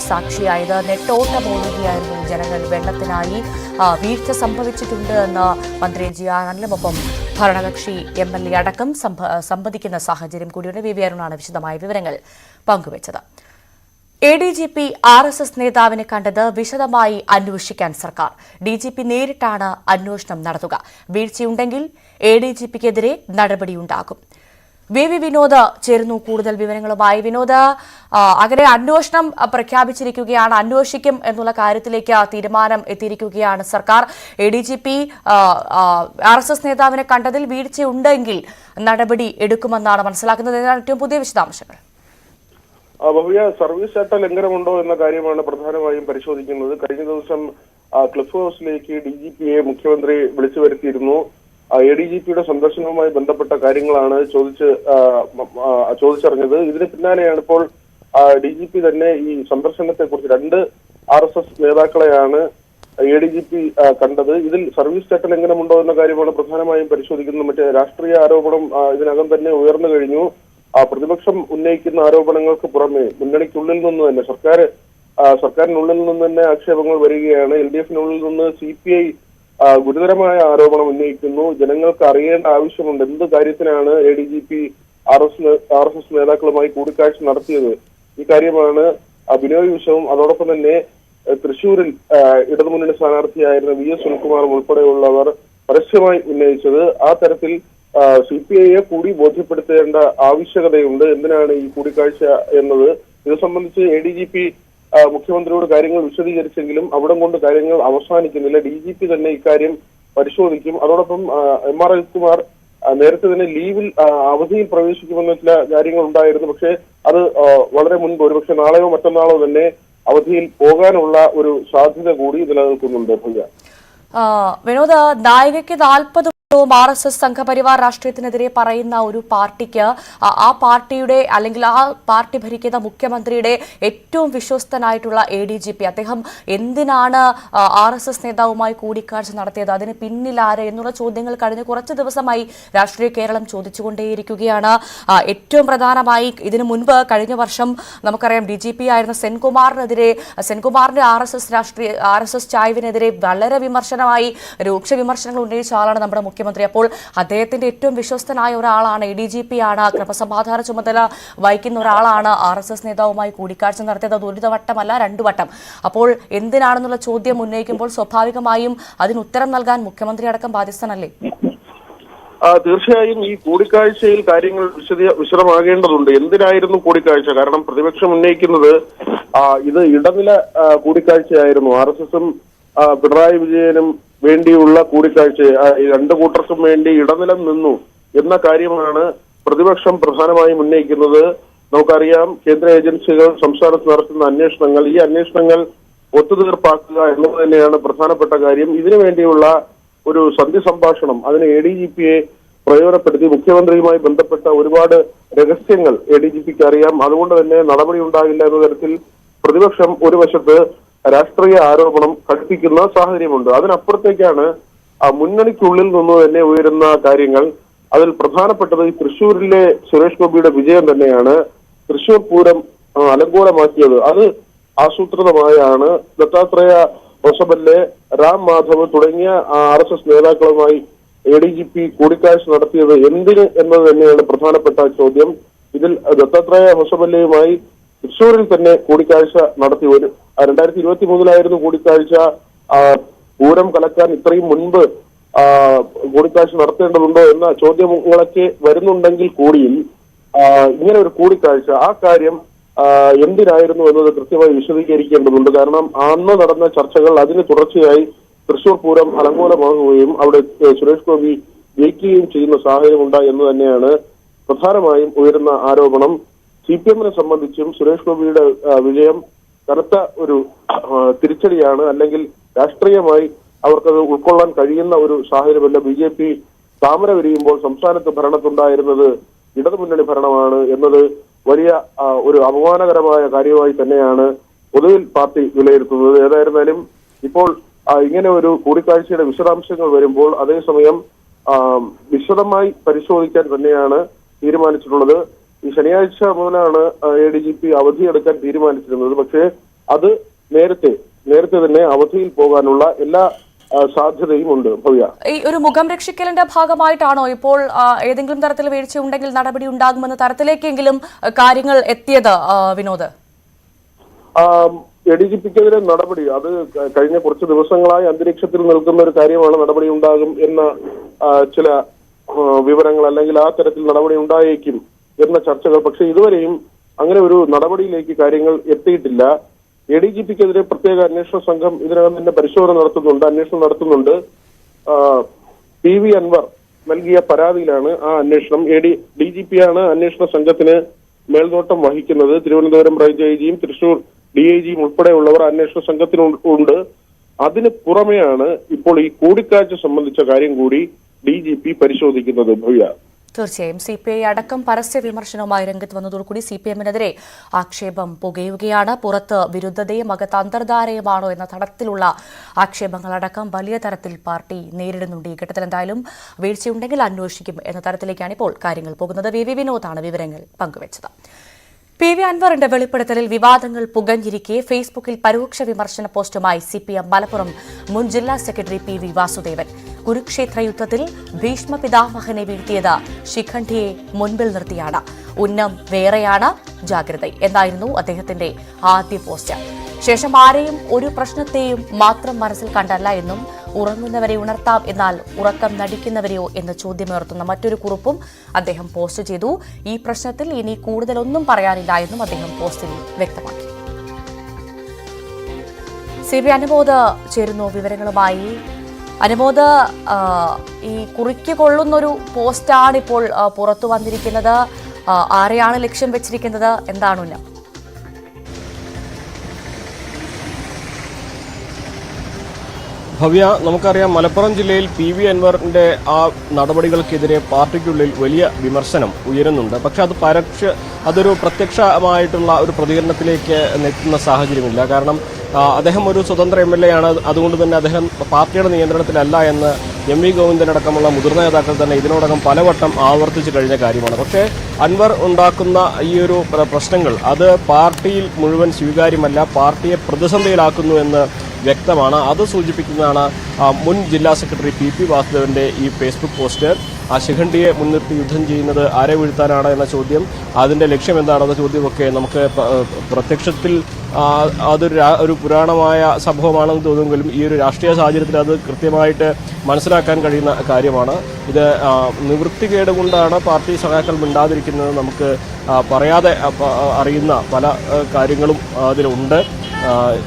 സാക്ഷിയായത്. നെട്ടോട്ടമോടുകയായിരുന്നു ജനങ്ങൾ. വെള്ളത്തിനായി വീഴ്ച സംഭവിച്ചിട്ടുണ്ട് എന്ന് മന്ത്രി ജി ആർ അനിലും ഭരണകക്ഷി MLA അടക്കം സംവദിക്കുന്ന സാഹചര്യം കൂടിയുണ്ട്. വി അരുണാണ് വിശദമായ വിവരങ്ങൾ പങ്കുവച്ചത്. ADGP RSS നേതാവിനെ കണ്ടത് വിശദമായി അന്വേഷിക്കാൻ സർക്കാർ. DGP നേരിട്ടാണ് അന്വേഷണം നടത്തുക. വീഴ്ചയുണ്ടെങ്കിൽ ADGPക്കെതിരെ നടപടിയുണ്ടാകും. വി വിനോദ് ചേരുന്നു കൂടുതൽ വിവരങ്ങളുമായി. വിനോദ്, അങ്ങനെ അന്വേഷണം പ്രഖ്യാപിച്ചിരിക്കുകയാണ്. അന്വേഷിക്കും എന്നുള്ള കാര്യത്തിലേക്ക് തീരുമാനം എത്തിയിരിക്കുകയാണ് സർക്കാർ. ADGP RSS നേതാവിനെ കണ്ടതിൽ വീഴ്ചയുണ്ടെങ്കിൽ നടപടി എടുക്കുമെന്നാണ് മനസ്സിലാക്കുന്നത്. ഇതിനാണ് ഏറ്റവും പുതിയ വിശദാംശങ്ങൾ. ഭവ്യ, സർവീസ് ചട്ട ലംഘനമുണ്ടോ എന്ന കാര്യമാണ് പ്രധാനമായും പരിശോധിക്കുന്നത്. കഴിഞ്ഞ ദിവസം ക്ലിഫ് ഹൗസിലേക്ക് DGPയെ മുഖ്യമന്ത്രി വിളിച്ചു വരുത്തിയിരുന്നു. ADGPയുടെ സന്ദർശനവുമായി ബന്ധപ്പെട്ട കാര്യങ്ങളാണ് ചോദിച്ചറിഞ്ഞത്. ഇതിന് പിന്നാലെയാണ് ഇപ്പോൾ DGP തന്നെ ഈ സന്ദർശനത്തെക്കുറിച്ച് 2 RSS നേതാക്കളെയാണ് ADGP കണ്ടത്. ഇതിൽ സർവീസ് ചട്ട ലംഘനമുണ്ടോ എന്ന കാര്യമാണ് പ്രധാനമായും പരിശോധിക്കുന്നത്. മറ്റേ രാഷ്ട്രീയ ആരോപണം ഇതിനകം തന്നെ ഉയർന്നു കഴിഞ്ഞു. പ്രതിപക്ഷം ഉന്നയിക്കുന്ന ആരോപണങ്ങൾക്ക് പുറമെ മുന്നണിക്കുള്ളിൽ നിന്ന് തന്നെ സർക്കാരിനുള്ളിൽ നിന്ന് തന്നെ ആക്ഷേപങ്ങൾ വരികയാണ്. LDFനുള്ളിൽ നിന്ന് CPI ഗുരുതരമായ ആരോപണം ഉന്നയിക്കുന്നു. ജനങ്ങൾക്ക് അറിയേണ്ട ആവശ്യമുണ്ട് എന്ത് കാര്യത്തിനാണ് ADGP RSS നേതാക്കളുമായി കൂടിക്കാഴ്ച നടത്തിയത്. ഈ കാര്യമാണ് ബിനോയ് വിശ്വവും അതോടൊപ്പം തന്നെ തൃശൂരിൽ ഇടതുമുന്നണി സ്ഥാനാർത്ഥിയായിരുന്ന VS സുനിൽകുമാറും ഉൾപ്പെടെയുള്ളവർ പരസ്യമായി ഉന്നയിച്ചത്. ആ തരത്തിൽ CPIയെ കൂടി ബോധ്യപ്പെടുത്തേണ്ട ആവശ്യകതയുണ്ട്. എന്തിനാണ് ഈ കൂടിക്കാഴ്ച എന്നത്. ഇത് സംബന്ധിച്ച് ADGP മുഖ്യമന്ത്രിയോട് കാര്യങ്ങൾ വിശദീകരിച്ചെങ്കിലും അവിടം കൊണ്ട് കാര്യങ്ങൾ അവസാനിക്കുന്നില്ല. DGP തന്നെ ഇക്കാര്യം പരിശോധിക്കും. അതോടൊപ്പം MR അജിത്കുമാർ നേരത്തെ തന്നെ ലീവിൽ അവധിയിൽ പ്രവേശിക്കുമെന്ന ചില കാര്യങ്ങൾ ഉണ്ടായിരുന്നു. പക്ഷേ അത് വളരെ മുൻപ് ഒരുപക്ഷെ നാളെയോ മറ്റന്നാളോ തന്നെ അവധിയിൽ പോകാനുള്ള ഒരു സാധ്യത കൂടി നിലനിൽക്കുന്നുണ്ട്. വിനോദ്, നായികയ്ക്ക് 40 RSS സംഘപരിവാർ രാഷ്ട്രീയത്തിനെതിരെ പറയുന്ന ഒരു പാർട്ടിക്ക് ആ പാർട്ടിയുടെ അല്ലെങ്കിൽ ആ പാർട്ടി ഭരിക്കുന്ന മുഖ്യമന്ത്രിയുടെ ഏറ്റവും വിശ്വസ്തനായിട്ടുള്ള ADGP അദ്ദേഹം എന്തിനാണ് RSS നേതാവുമായി കൂടിക്കാഴ്ച നടത്തിയത്, അതിന് പിന്നിലാര് എന്നുള്ള ചോദ്യങ്ങൾ കഴിഞ്ഞ കുറച്ച് ദിവസമായി രാഷ്ട്രീയ കേരളം ചോദിച്ചുകൊണ്ടേയിരിക്കുകയാണ്. ഏറ്റവും പ്രധാനമായി ഇതിനു മുൻപ് കഴിഞ്ഞ വർഷം നമുക്കറിയാം DGP ആയിരുന്ന സെൻകുമാറിന്റെ RSS ചായ്വിനെതിരെ വളരെ വിമർശനമായി രൂക്ഷ വിമർശനങ്ങൾ ഉന്നയിച്ച ആളാണ് നമ്മുടെ മുഖ്യമന്ത്രി. അപ്പോൾ അദ്ദേഹത്തിന്റെ ഏറ്റവും വിശ്വസ്തനായ ഒരാളാണ് ADGP ആണ്. ക്രമസമാധാന ചുമതല വഹിക്കുന്ന ഒരാളാണ്. RSS നേതാവുമായി കൂടിക്കാഴ്ച നടത്തിയത് അത് 1 വട്ടമല്ല 2 വട്ടം. അപ്പോൾ എന്തിനാണെന്നുള്ള ചോദ്യം ഉന്നയിക്കുമ്പോൾ സ്വാഭാവികമായും അതിന് ഉത്തരം നൽകാൻ മുഖ്യമന്ത്രി അടക്കം ബാധ്യസ്ഥനല്ലേ? തീർച്ചയായും ഈ കൂടിക്കാഴ്ചയിൽ കാര്യങ്ങൾ വിശദമാകേണ്ടതുണ്ട്. എന്തിനായിരുന്നു കൂടിക്കാഴ്ച? കാരണം പ്രതിപക്ഷം ഉന്നയിക്കുന്നത് ഇത് ഇടനില കൂടിക്കാഴ്ചയായിരുന്നു. RSSും പിണറായി വിജയനും വേണ്ടിയുള്ള കൂടിക്കാഴ്ച, 2 കൂട്ടർക്കും വേണ്ടി ഇടനിലം നിന്നു എന്ന കാര്യമാണ് പ്രതിപക്ഷം പ്രധാനമായും ഉന്നയിക്കുന്നത്. നമുക്കറിയാം കേന്ദ്ര ഏജൻസികൾ സംസ്ഥാനത്ത് നടത്തുന്ന അന്വേഷണങ്ങൾ, ഈ അന്വേഷണങ്ങൾ ഒത്തുതീർപ്പാക്കുക എന്നത് തന്നെയാണ് പ്രധാനപ്പെട്ട കാര്യം. ഇതിനു വേണ്ടിയുള്ള ഒരു സന്ധി സംഭാഷണം അതിന് ADGPയെ പ്രയോജനപ്പെടുത്തി മുഖ്യമന്ത്രിയുമായി ബന്ധപ്പെട്ട ഒരുപാട് രഹസ്യങ്ങൾ ADGPക്ക് അറിയാം. അതുകൊണ്ട് തന്നെ നടപടി ഉണ്ടാകില്ല എന്ന തരത്തിൽ പ്രതിപക്ഷം ഒരു വശത്ത് രാഷ്ട്രീയ ആരോപണം ഘടിപ്പിക്കുന്ന സാഹചര്യമുണ്ട്. അതിനപ്പുറത്തേക്കാണ് മുന്നണിക്കുള്ളിൽ നിന്ന് തന്നെ ഉയരുന്ന കാര്യങ്ങൾ. അതിൽ പ്രധാനപ്പെട്ടത് ഈ തൃശൂരിലെ സുരേഷ് ഗോപിയുടെ വിജയം തന്നെയാണ്. തൃശൂർ പൂരം അലങ്കോലമാക്കിയത് അത് ആസൂത്രിതമായാണ്. ദത്താത്രേയ ഹൊസബല്ലെ, രാം മാധവ് തുടങ്ങിയ RSS നേതാക്കളുമായി ADGP കൂടിക്കാഴ്ച നടത്തിയത് എന്തിന് എന്നത് തന്നെയാണ് പ്രധാനപ്പെട്ട ചോദ്യം. ഇതിൽ ദത്താത്രേയ ഹൊസബല്ലയുമായി തൃശൂരിൽ തന്നെ കൂടിക്കാഴ്ച നടത്തി. 2023 കൂടിക്കാഴ്ച. പൂരം കലക്കാൻ ഇത്രയും മുൻപ് കൂടിക്കാഴ്ച നടത്തേണ്ടതുണ്ടോ എന്ന ചോദ്യങ്ങളൊക്കെ വരുന്നുണ്ടെങ്കിൽ കൂടിയും ഇങ്ങനെ ഒരു കൂടിക്കാഴ്ച ആ കാര്യം എന്തിനായിരുന്നു എന്നത് കൃത്യമായി വിശദീകരിക്കേണ്ടതുണ്ട്. കാരണം അന്ന് നടന്ന ചർച്ചകൾ അതിന് തുടർച്ചയായി തൃശൂർ പൂരം അലങ്കോലമാകുകയും അവിടെ സുരേഷ് ഗോപി ജയിക്കുകയും ചെയ്യുന്ന സാഹചര്യം ഉണ്ടായി എന്ന് തന്നെയാണ് പ്രധാനമായും ഉയരുന്ന ആരോപണം. CPMനെ സംബന്ധിച്ചും സുരേഷ് ഗോപിയുടെ വിജയം കനത്ത ഒരു തിരിച്ചടിയാണ്. അല്ലെങ്കിൽ രാഷ്ട്രീയമായി അവർക്കത് ഉൾക്കൊള്ളാൻ കഴിയുന്ന ഒരു സാഹചര്യമല്ല. BJP താമര വിരിയുമ്പോൾ സംസ്ഥാനത്ത് ഭരണത്തുണ്ടായിരുന്നത് ഇടതുമുന്നണി ഭരണമാണ് എന്നത് വലിയ ഒരു അപമാനകരമായ കാര്യമായി തന്നെയാണ് പൊതുവിൽ പാർട്ടി വിലയിരുത്തുന്നത്. ഏതായിരുന്നാലും ഇപ്പോൾ ഇങ്ങനെ ഒരു കൂടിക്കാഴ്ചയുടെ വിശദാംശങ്ങൾ വരുമ്പോൾ അതേസമയം വിശദമായി പരിശോധിക്കാൻ തന്നെയാണ് തീരുമാനിച്ചിട്ടുള്ളത്. ഈ ശനിയാഴ്ച മുതലാണ് ADGP അവധിയെടുക്കാൻ തീരുമാനിച്ചിരുന്നത്. പക്ഷേ അത് നേരത്തെ തന്നെ അവധിയിൽ പോകാനുള്ള എല്ലാ സാധ്യതയും ഉണ്ട്. ഭവ്യ, ഈ ഒരു മുഖം രക്ഷിക്കലിന്റെ ഭാഗമായിട്ടാണോ ഇപ്പോൾ ഏതെങ്കിലും തരത്തിൽ വീഴ്ച ഉണ്ടെങ്കിൽ നടപടി ഉണ്ടാകുമെന്ന തരത്തിലേക്കെങ്കിലും കാര്യങ്ങൾ എത്തിയത് വിനോദ്? ADGPക്കെതിരെ നടപടി അത് കഴിഞ്ഞ കുറച്ച് ദിവസങ്ങളായി അന്തരീക്ഷത്തിൽ നിൽക്കുന്ന ഒരു കാര്യമാണ്. നടപടി ഉണ്ടാകും എന്ന ചില വിവരങ്ങൾ, അല്ലെങ്കിൽ ആ തരത്തിൽ നടപടി ഉണ്ടായേക്കും എന്ന ചർച്ചകൾ. പക്ഷെ ഇതുവരെയും അങ്ങനെ ഒരു നടപടിയിലേക്ക് കാര്യങ്ങൾ എത്തിയിട്ടില്ല. ADGPക്കെതിരെ പ്രത്യേക അന്വേഷണ സംഘം ഇതിനകം തന്നെ പരിശോധന നടത്തുന്നുണ്ട്, അന്വേഷണം നടത്തുന്നുണ്ട്. PV അൻവർ നൽകിയ പരാതിയിലാണ് ആ അന്വേഷണം. DGPയാണ് അന്വേഷണ സംഘത്തിന് മേൽനോട്ടം വഹിക്കുന്നത്. തിരുവനന്തപുരം റേഞ്ച് IGയും തൃശൂർ DIGയും ഉൾപ്പെടെയുള്ളവർ അന്വേഷണ സംഘത്തിനുണ്ട്. അതിന് പുറമെയാണ് ഇപ്പോൾ ഈ കൂടിക്കാഴ്ച സംബന്ധിച്ച കാര്യം കൂടി DGP പരിശോധിക്കുന്നത്. ഭവ്യ, തീർച്ചയായും CPI അടക്കം പരസ്യ വിമർശനവുമായി രംഗത്ത് വന്നതോടുകൂടി CPMനെതിരെ ആക്ഷേപം പുകയുകയാണ്. പുറത്ത് വിരുദ്ധതയും അകത്ത് അന്തർധാരയുമാണോ എന്ന തരത്തിലുള്ള ആക്ഷേപങ്ങളടക്കം വലിയ തരത്തിൽ പാർട്ടി നേരിടുന്നുണ്ട്. ഈ ഘട്ടത്തിൽ എന്തായാലും വീഴ്ചയുണ്ടെങ്കിൽ അന്വേഷിക്കും എന്ന തരത്തിലേക്കാണ് ഇപ്പോൾ കാര്യങ്ങൾ പോകുന്നത്. VV വിനോദാണ് വിവരങ്ങൾ പങ്കുവച്ചത്. PV അൻവറിന്റെ വെളിപ്പെടുത്തലിൽ വിവാദങ്ങൾ പുകഞ്ഞിരിക്കെ ഫേസ്ബുക്കിൽ പരോക്ഷ വിമർശന പോസ്റ്റുമായി CPM മലപ്പുറം മുൻ ജില്ലാ സെക്രട്ടറി PV വാസുദേവൻ. കുരുക്ഷേത്ര യുദ്ധത്തിൽ ഭീഷ്മ പിതാമഹനെ വീഴ്ത്തിയത് ശിഖണ്ഡിയെ മുൻപിൽ നിർത്തിയാണ്. ഉന്നം വേറെയാണ്, ജാഗ്രത എന്നായിരുന്നു അദ്ദേഹത്തിന്റെ ആദ്യ പോസ്റ്റ്. ശേഷം ആരെയും ഒരു പ്രശ്നത്തെയും മാത്രം മനസ്സിൽ കണ്ടല്ല എന്നും ഉറങ്ങുന്നവരെ ഉണർത്താം എന്നാൽ ഉറക്കം നടിക്കുന്നവരെയോ എന്ന ചോദ്യമുയർത്തുന്ന മറ്റൊരു കുറിപ്പും അദ്ദേഹം പോസ്റ്റ് ചെയ്തു. ഈ പ്രശ്നത്തിൽ ഇനി കൂടുതലൊന്നും പറയാനില്ല എന്നും അദ്ദേഹം പോസ്റ്റിൽ വ്യക്തമാക്കി. CB അനുമോദ് ചേരുന്നു വിവരങ്ങളുമായി. അനുമോദ്, ഈ കുറിക്ക് കൊള്ളുന്നൊരു പോസ്റ്റാണ് ഇപ്പോൾ പുറത്തു വന്നിരിക്കുന്നത്. ആരെയാണ് ലക്ഷ്യം വെച്ചിരിക്കുന്നത്? എന്താണ്? ഭവ്യ, നമുക്കറിയാം മലപ്പുറം ജില്ലയിൽ PV അൻവറിന്റെ ആ നടപടികൾക്കെതിരെ പാർട്ടിക്കുള്ളിൽ വലിയ വിമർശനം ഉയരുന്നുണ്ട്. പക്ഷെ അതൊരു പ്രത്യക്ഷമായിട്ടുള്ള ഒരു പ്രതികരണത്തിലേക്ക് എത്തുന്ന സാഹചര്യമില്ല. കാരണം അദ്ദേഹം ഒരു സ്വതന്ത്ര MLA ആണ്. അതുകൊണ്ട് തന്നെ അദ്ദേഹം പാർട്ടിയുടെ നിയന്ത്രണത്തിലല്ല എന്ന് MV ഗോവിന്ദനടക്കമുള്ള മുതിർന്ന നേതാക്കൾ തന്നെ ഇതിനോടകം പലവട്ടം ആവർത്തിച്ചു കഴിഞ്ഞ കാര്യമാണ്. പക്ഷേ അൻവർ ഉണ്ടാക്കുന്ന ഈ ഒരു പ്രശ്നങ്ങൾ അത് പാർട്ടിയിൽ മുഴുവൻ സ്വീകാര്യമല്ല, പാർട്ടിയെ പ്രതിസന്ധിയിലാക്കുന്നു എന്ന് വ്യക്തമാണ്. അത് സൂചിപ്പിക്കുന്നതാണ് മുൻ ജില്ലാ സെക്രട്ടറി PP വാസുദേവന്റെ ഈ ഫേസ്ബുക്ക് പോസ്റ്റ്. ആ ശിഖണ്ഡിയെ മുൻനിർത്തി യുദ്ധം ചെയ്യുന്നത് ആരെ വീഴ്ത്താനാണ് എന്ന ചോദ്യം, അതിന്റെ ലക്ഷ്യം എന്താണെന്ന ചോദ്യമൊക്കെ നമുക്ക് പ്രത്യക്ഷത്തിൽ അതൊരു പുരാണമായ സംഭവമാണെന്ന് തോന്നുമെങ്കിലും ഈ ഒരു രാഷ്ട്രീയ സാഹചര്യത്തിൽ അത് കൃത്യമായിട്ട് മനസ്സിലാക്കാൻ കഴിയുന്ന കാര്യമാണ്. ഇത് നിവൃത്തികേട് കൊണ്ടാണ് പാർട്ടി സഖാക്കൾ മിണ്ടാതിരിക്കുന്നത്. നമുക്ക് പറയാതെ അറിയുന്ന പല കാര്യങ്ങളും അതിലുണ്ട്.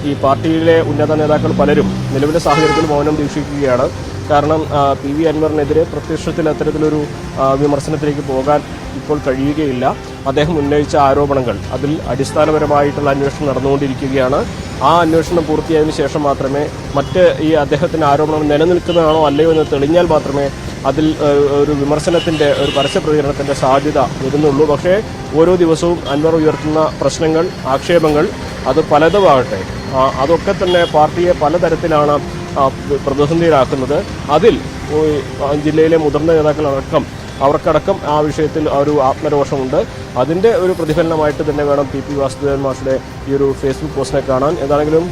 ഈ പാർട്ടിയിലെ ഉന്നത നേതാക്കൾ പലരും നിലവിലെ സാഹചര്യത്തിൽ മൗനം ദീക്ഷിക്കുകയാണ്. കാരണം PV അൻവറിനെതിരെ പ്രത്യക്ഷത്തിൽ അത്തരത്തിലൊരു വിമർശനത്തിലേക്ക് പോകാൻ ഇപ്പോൾ കഴിയുകയില്ല. അദ്ദേഹം ഉന്നയിച്ച ആരോപണങ്ങൾ അതിൽ അടിസ്ഥാനപരമായിട്ടുള്ള അന്വേഷണം നടന്നുകൊണ്ടിരിക്കുകയാണ്. ആ അന്വേഷണം പൂർത്തിയായതിനു ശേഷം മാത്രമേ ഈ അദ്ദേഹത്തിന്റെ ആരോപണം നിലനിൽക്കുന്നതാണോ അല്ലയോ എന്ന് തെളിഞ്ഞാൽ മാത്രമേ അതിൽ ഒരു വിമർശനത്തിന്റെ ഒരു പരസ്യ പ്രതികരണത്തിന്റെ സാധ്യത വരുന്നുള്ളൂ. പക്ഷേ ഓരോ ദിവസവും അൻവർ ഉയർത്തുന്ന പ്രശ്നങ്ങൾ, ആക്ഷേപങ്ങൾ അത് പലതുമാകട്ടെ, അതൊക്കെ തന്നെ പാർട്ടിയെ പലതരത്തിലാണ് പ്രതിസന്ധിയിലാക്കുന്നത്. അതിൽ ജില്ലയിലെ മുതിർന്ന നേതാക്കളടക്കം അവർക്കടക്കം ആ വിഷയത്തിൽ ഒരു ആത്മരോഷമുണ്ട്. അതിന്റെ ഒരു പ്രതിഫലനമായിട്ട് തന്നെ വേണം PP വാസുദേവൻ മാഷുടെ ഈ ഒരു ഫേസ്ബുക്ക് പോസ്റ്റിനെ കാണാൻ. എന്താണെങ്കിലും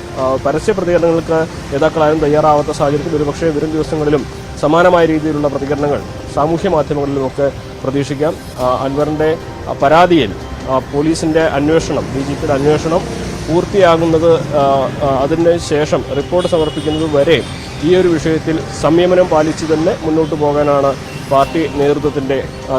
പരസ്യ പ്രതികരണങ്ങൾക്ക് നേതാക്കളാരും തയ്യാറാവാത്ത സാഹചര്യത്തിൽ ഒരുപക്ഷെ വരും ദിവസങ്ങളിലും സമാനമായ രീതിയിലുള്ള പ്രതികരണങ്ങൾ സാമൂഹ്യ മാധ്യമങ്ങളിൽ നമുക്ക് പ്രതീക്ഷിക്കാം. അൻവറിന്റെ പരാതിയിൽ പോലീസിന്റെ അന്വേഷണം, DGPയുടെ അന്വേഷണം പൂർത്തിയാകുന്നത്, അതിന് ശേഷം റിപ്പോർട്ട് സമർപ്പിക്കുന്നത് വരെ ഈ ഒരു വിഷയത്തിൽ സംയമനം പാലിച്ച് തന്നെ മുന്നോട്ട് പോകാനാണ് പാർട്ടി നേതൃത്വത്തിന്റെ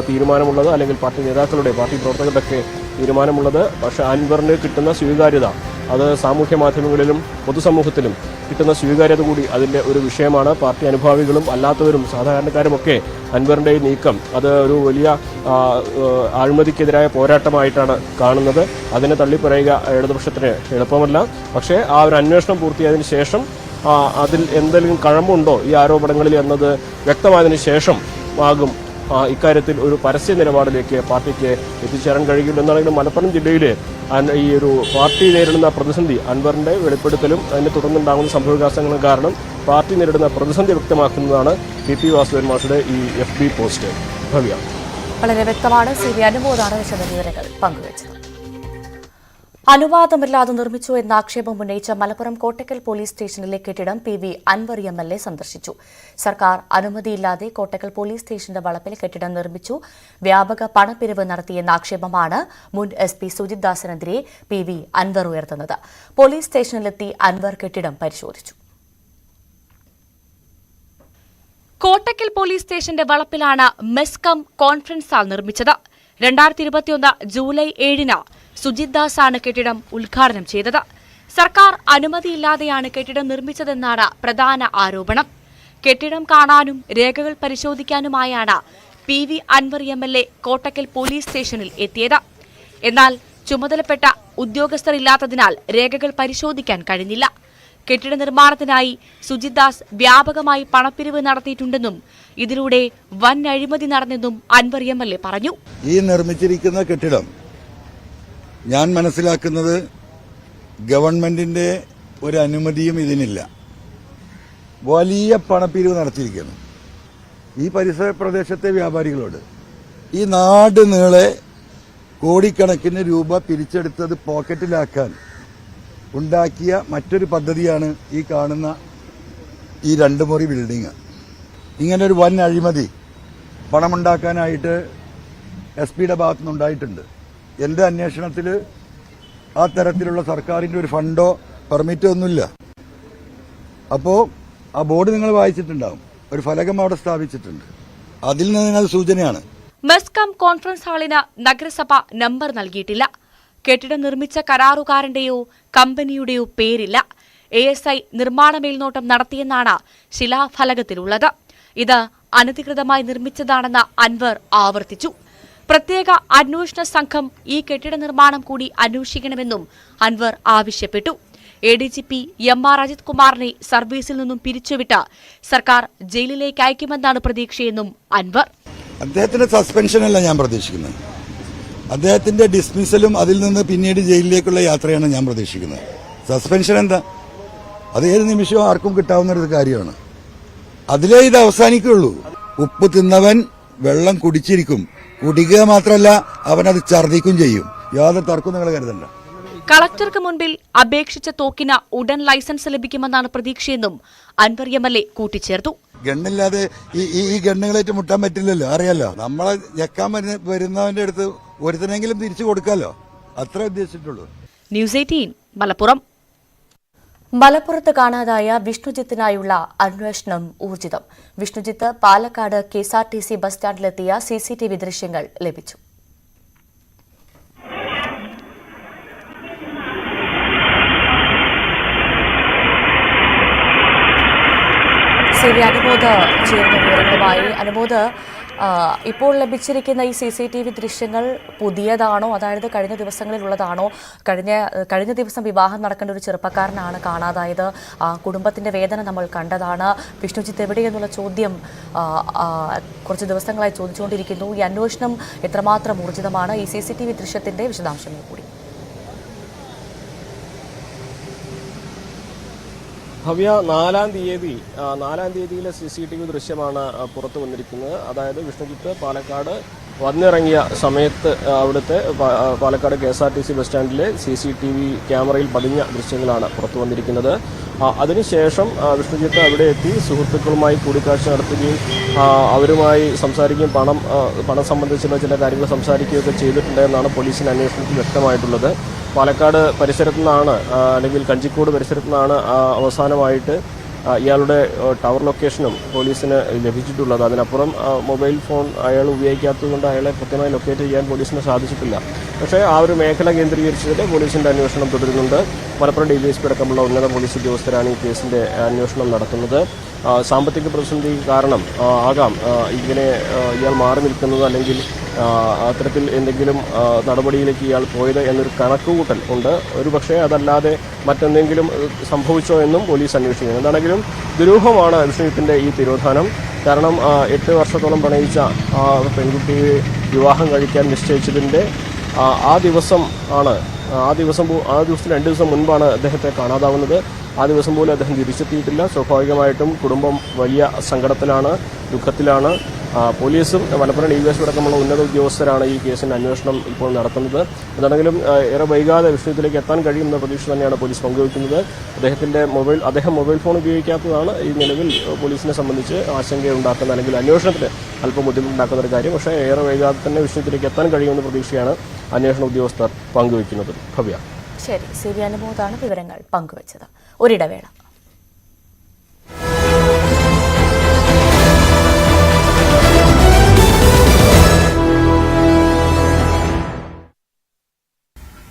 തീരുമാനമുള്ളത്, അല്ലെങ്കിൽ പാർട്ടി നേതാക്കളുടെ, പാർട്ടി പ്രവർത്തകരുടെയൊക്കെ തീരുമാനമുള്ളത്. പക്ഷേ അൻവറിന് കിട്ടുന്ന സ്വീകാര്യത അത് സാമൂഹ്യ മാധ്യമങ്ങളിലും പൊതുസമൂഹത്തിലും കിട്ടുന്ന സ്വീകാര്യത കൂടി അതിന്റെ ഒരു വിഷയമാണ്. പാർട്ടി അനുഭാവികളും അല്ലാത്തവരും സാധാരണക്കാരുമൊക്കെ അൻവറിന്റെ ഈ നീക്കം അത് ഒരു വലിയ അഴിമതിക്കെതിരായ പോരാട്ടമായിട്ടാണ് കാണുന്നത്. അതിനെ തള്ളിപ്പറയുക ഇടതുപക്ഷത്തിന് എളുപ്പമല്ല. പക്ഷേ ആ ഒരു അന്വേഷണം പൂർത്തിയായതിനു ശേഷം അതിൽ എന്തെങ്കിലും കഴമ്പുണ്ടോ ഈ ആരോപണങ്ങളിൽ എന്നത് വ്യക്തമായതിനു ശേഷം ആകും ഇക്കാര്യത്തിൽ ഒരു പരസ്യ നിലപാടിലേക്ക് പാർട്ടിക്ക് എത്തിച്ചേരാൻ കഴിയില്ല. എന്നാണെങ്കിലും മലപ്പുറം ജില്ലയിലെ ഈ ഒരു പാർട്ടി നേരിടുന്ന പ്രതിസന്ധി അൻവറിന്റെ വെളിപ്പെടുത്തലും അതിനെ തുടർന്നുണ്ടാകുന്ന സംഭവവികാസങ്ങളും കാരണം പാർട്ടി നേരിടുന്ന പ്രതിസന്ധി വ്യക്തമാക്കുന്നതാണ് PP വാസുദേവൻ മാഷുടെ ഈ FB പോസ്റ്റ്. ഭവ്യ, വളരെ വ്യക്തമാണ്. CV അനുമോദാണ് വിശദവിവരങ്ങൾ പങ്കുവച്ചത്. അനുവാദമില്ലാതെ നിർമ്മിച്ചു എന്ന ആക്ഷേപം ഉന്നയിച്ച മലപ്പുറം കോട്ടക്കൽ പോലീസ് സ്റ്റേഷനിലെ കെട്ടിടം PV അൻവർ MLA സന്ദർശിച്ചു. സർക്കാർ അനുമതിയില്ലാതെ കോട്ടക്കൽ പോലീസ് സ്റ്റേഷന്റെ വളപ്പിൽ കെട്ടിടം നിർമ്മിച്ചു, വ്യാപക പണപ്പിരിവ് നടത്തിയെന്ന ആക്ഷേപമാണ് മുൻ SP സുജിത് ദാസിനെതിരെ PV അൻവർ ഉയർത്തുന്നത്. പോലീസ് സ്റ്റേഷനിലെത്തി അൻവർ കെട്ടിടം പരിശോധിച്ചു. കോട്ടക്കൽ പോലീസ് സ്റ്റേഷന്റെ വളപ്പിലാണ് മെസ്കം കോൺഫറൻസ് ഹാൾ നിർമ്മിച്ചത്. 2021 ജൂലൈ 7-ന് സുജിത് ദാസാണ് കെട്ടിടം ഉദ്ഘാടനം ചെയ്തത്. സർക്കാർ അനുമതിയില്ലാതെയാണ് കെട്ടിടം നിർമ്മിച്ചതെന്നാണ് പ്രധാന ആരോപണം. കെട്ടിടം കാണാനും രേഖകൾ പരിശോധിക്കാനുമായാണ് PV Anwar MLA Kottakkal police സ്റ്റേഷനിൽ എത്തിയത്. എന്നാൽ ചുമതലപ്പെട്ട ഉദ്യോഗസ്ഥരില്ലാത്തതിനാൽ രേഖകൾ പരിശോധിക്കാൻ കഴിഞ്ഞില്ല. കെട്ടിട നിർമ്മാണത്തിനായി സുജിത് ദാസ് വ്യാപകമായി പണപ്പിരിവ് നടത്തിയിട്ടുണ്ടെന്നും ഇതിലൂടെ വൻ അഴിമതി നടന്നെന്നും അൻവർ MLA പറഞ്ഞു. ഈ നിർമ്മിച്ചിരിക്കുന്ന കെട്ടിടം ഞാൻ മനസ്സിലാക്കുന്നത് ഗവൺമെന്റിന്റെ ഒരു അനുമതിയും ഇതിനില്ല. വലിയ പണപ്പിരിവ് നടത്തിയിരിക്കുന്നു ഈ പരിസര പ്രദേശത്തെ വ്യാപാരികളോട്. ഈ നാട് നീളെ കോടിക്കണക്കിന് രൂപ പിരിച്ചെടുത്തത് പോക്കറ്റിലാക്കാൻ ഉണ്ടാക്കിയ മറ്റൊരു പദ്ധതിയാണ് ഈ കാണുന്ന ഈ 2 മുറി ബിൽഡിംഗ്. ഇങ്ങനൊരു വൻ അഴിമതി പണമുണ്ടാക്കാനായിട്ട് SP-യുടെ ഭാഗത്തുനിന്നുണ്ടായിട്ടുണ്ട്. എന്റെ അന്വേഷണത്തിൽ ആ തരത്തിലുള്ള സർക്കാരിന്റെ ഒരു ഫണ്ടോ പെർമിറ്റോ ഒന്നുമില്ല. അപ്പോ ആ ബോർഡ് നിങ്ങൾ വായിച്ചിട്ടുണ്ടാവും, ഒരു ഫലകം അവിടെ സ്ഥാപിച്ചിട്ടുണ്ട്. അതിൽ നിന്ന് സൂചനയാണ്. മെസ്കം കോൺഫറൻസ് ഹാളിന് നഗരസഭ നമ്പർ നൽകിയിട്ടില്ല. കെട്ടിടം നിർമ്മിച്ച കരാറുകാരന്റെയോ കമ്പനിയുടെയോ പേരില്ല. ASI നിർമ്മാണ മേൽനോട്ടം നടത്തിയെന്നാണ് ശിലാഫലകത്തിലുള്ളത്. ഇത് അനധികൃതമായി നിർമ്മിച്ചതാണെന്ന് അൻവർ ആവർത്തിച്ചു. പ്രത്യേക അന്വേഷണ സംഘം ഈ കെട്ടിട നിർമ്മാണം കൂടി അന്വേഷിക്കണമെന്നും അൻവർ ആവശ്യപ്പെട്ടു. ADGP MR അജിത് കുമാറിനെ സർവീസിൽ നിന്നും പിരിച്ചുവിട്ട് സർക്കാർ ജയിലിലേക്ക് അയക്കുമെന്നാണ് പ്രതീക്ഷയെന്നും അൻവർ. അദ്ദേഹത്തിന്റെ സസ്പെൻഷനല്ല ഞാൻ പ്രതീക്ഷിക്കുന്നത്, അദ്ദേഹത്തിന്റെ ഡിസ്മിസലും അതിൽ നിന്ന് പിന്നീട് ജയിലിലേക്കുള്ള യാത്രയാണ് ഞാൻ പ്രതീക്ഷിക്കുന്നത്. സസ്പെൻഷൻ എന്താ, അത് ഏത് നിമിഷവും ആർക്കും കിട്ടാവുന്ന ഒരു കാര്യമാണ്. അതിലേ ഇത് അവസാനിക്കുള്ളൂ. ഉപ്പ് തിന്നവൻ വെള്ളം കുടിച്ചിരിക്കും, കുടിക്കുക മാത്രമല്ല അവനത് ഛർദ്ദിക്കും ചെയ്യും. യാതൊരു തർക്കവും നിങ്ങൾ കരുതണ്ട. കളക്ടർക്ക് മുൻപിൽ അപേക്ഷിച്ച തോക്കിന് ഉടൻ ലൈസൻസ് ലഭിക്കുമെന്നാണ് പ്രതീക്ഷയെന്നും അൻവർ MLA കൂട്ടിച്ചേർത്തു. ഗണ്ണില്ലാതെ ഈ ഗണ്ണുകളായിട്ട് മുട്ടാൻ പറ്റില്ലല്ലോ, അറിയാലോ. നമ്മളെ ഞെക്കാൻ വരുന്നവന്റെ അടുത്ത് ഒരുത്തനെങ്കിലും തിരിച്ചു കൊടുക്കാലോ, അത്ര ഉദ്ദേശിച്ചിട്ടുള്ളൂ. ന്യൂസ് 18 മലപ്പുറം. മലപ്പുറത്ത് കാണാതായ വിഷ്ണുജിത്തിനായുള്ള അന്വേഷണം ഊർജിതം. വിഷ്ണുജിത്ത് പാലക്കാട് KSRTC ബസ് സ്റ്റാൻഡിലെത്തിയ CCTV ദൃശ്യങ്ങൾ ലഭിച്ചു. അനുമോദ് ചേരുന്ന വിവരങ്ങളുമായി. അനുമോദ്, ഇപ്പോൾ ലഭിച്ചിരിക്കുന്ന ഈ CCTV ദൃശ്യങ്ങൾ പുതിയതാണോ, അതായത് കഴിഞ്ഞ ദിവസങ്ങളിലുള്ളതാണോ? കഴിഞ്ഞ ദിവസം വിവാഹം നടക്കേണ്ട ഒരു ചെറുപ്പക്കാരനാണ് കാണാതായത്. കുടുംബത്തിന്റെ വേദന നമ്മൾ കണ്ടതാണ്. വിഷ്ണുജിത്ത് എവിടെയെന്നുള്ള ചോദ്യം കുറച്ച് ദിവസങ്ങളായി ചോദിച്ചുകൊണ്ടിരിക്കുന്നു. ഈ അന്വേഷണം എത്രമാത്രം ഊർജിതമാണ്? ഈ CCTV ദൃശ്യത്തിന്റെ വിശദാംശങ്ങൾ കൂടി. ഭവ്യ, 4-ാം തീയതിയിലെ CCTV ദൃശ്യമാണ് പുറത്തു വന്നിരിക്കുന്നത്. അതായത് വിഷ്ണുജിത്ത് പാലക്കാട് വന്നിറങ്ങിയ സമയത്ത് അവിടുത്തെ പാലക്കാട് KSRTC ബസ് സ്റ്റാൻഡിലെ CCTV ക്യാമറയിൽ പതിഞ്ഞ ദൃശ്യങ്ങളാണ് പുറത്തു വന്നിരിക്കുന്നത്. അതിനുശേഷം വിഷ്ണുജിത്ത് അവിടെ എത്തി സുഹൃത്തുക്കളുമായി കൂടിക്കാഴ്ച നടത്തുകയും അവരുമായി സംസാരിക്കുകയും പണം സംബന്ധിച്ചുള്ള ചില കാര്യങ്ങൾ സംസാരിക്കുകയൊക്കെ ചെയ്തിട്ടുണ്ടെന്നാണ് പോലീസിന്റെ അന്വേഷണത്തിൽ വ്യക്തമായിട്ടുള്ളത്. പാലക്കാട് പരിസരത്തു നിന്നാണ്, അല്ലെങ്കിൽ കഞ്ചിക്കോട് പരിസരത്തു നിന്നാണ് അവസാനമായിട്ട് ഇയാളുടെ ടവർ ലൊക്കേഷനും പോലീസിന് ലഭിച്ചിട്ടുള്ളത്. അതിനപ്പുറം മൊബൈൽ ഫോൺ അയാൾ ഉപയോഗിക്കാത്തതുകൊണ്ട് അയാളെ കൃത്യമായി ലൊക്കേറ്റ് ചെയ്യാൻ പോലീസിന് സാധിച്ചിട്ടില്ല. പക്ഷേ ആ ഒരു മേഖല കേന്ദ്രീകരിച്ചിട്ട് പോലീസിന്റെ അന്വേഷണം തുടരുന്നുണ്ട്. മലപ്പുറം DGSP അടക്കമുള്ള ഉന്നത പോലീസ് ഉദ്യോഗസ്ഥരാണ് ഈ കേസിന്റെ അന്വേഷണം നടത്തുന്നത്. സാമ്പത്തിക പ്രതിസന്ധി കാരണം ആകാം ഇങ്ങനെ ഇയാൾ മാറി നിൽക്കുന്നത്, അല്ലെങ്കിൽ അത്തരത്തിൽ എന്തെങ്കിലും നടപടിയിലേക്ക് ഇയാൾ പോയത് എന്നൊരു കണക്കുകൂട്ടൽ ഉണ്ട്. ഒരുപക്ഷെ അതല്ലാതെ മറ്റെന്തെങ്കിലും സംഭവിച്ചോ എന്നും പോലീസ് അന്വേഷിക്കുന്നു. എന്താണെങ്കിലും ദുരൂഹമാണ് വിഷ്ണുജിത്തിന്റെ ഈ തിരോധാനം. കാരണം 8 വർഷത്തോളം പ്രണയിച്ച പെൺകുട്ടിയെ വിവാഹം കഴിക്കാൻ നിശ്ചയിച്ചതിന്റെ ആ ദിവസത്തിന് 2 ദിവസം മുൻപാണ് അദ്ദേഹത്തെ കാണാതാവുന്നത്. ആ ദിവസം പോലും അദ്ദേഹം തിരിച്ചെത്തിയിട്ടില്ല. സ്വാഭാവികമായിട്ടും കുടുംബം വലിയ സങ്കടത്തിലാണ്, ദുഃഖത്തിലാണ്. പോലീസും മലപ്പുറം DYSP അടക്കമുള്ള ഉന്നത ഉദ്യോഗസ്ഥരാണ് ഈ കേസിന്റെ അന്വേഷണം ഇപ്പോൾ നടത്തുന്നത്. എന്താണെങ്കിലും ഏറെ വൈകാതെ വിഷയത്തിലേക്ക് എത്താൻ കഴിയുമെന്ന പ്രതീക്ഷ തന്നെയാണ് പോലീസ് പങ്കുവയ്ക്കുന്നത്. അദ്ദേഹം മൊബൈൽ ഫോൺ ഉപയോഗിക്കാത്തതാണ് ഈ നിലവിൽ പോലീസിനെ സംബന്ധിച്ച് ആശങ്കയുണ്ടാക്കുന്ന അല്ലെങ്കിൽ അന്വേഷണത്തിന് അല്പം ബുദ്ധിമുട്ടുണ്ടാക്കുന്ന ഒരു കാര്യം. പക്ഷേ ഏറെ വൈകാതെ തന്നെ വിഷയത്തിലേക്ക് എത്താൻ കഴിയുമെന്ന പ്രതീക്ഷയാണ് അന്വേഷണ ഉദ്യോഗസ്ഥർ പങ്കുവയ്ക്കുന്നത്. ഭവ്യ. ശരി, സി വി അനുമോദാണ് വിവരങ്ങൾ പങ്കുവച്ചത്. ഒരിടവേള.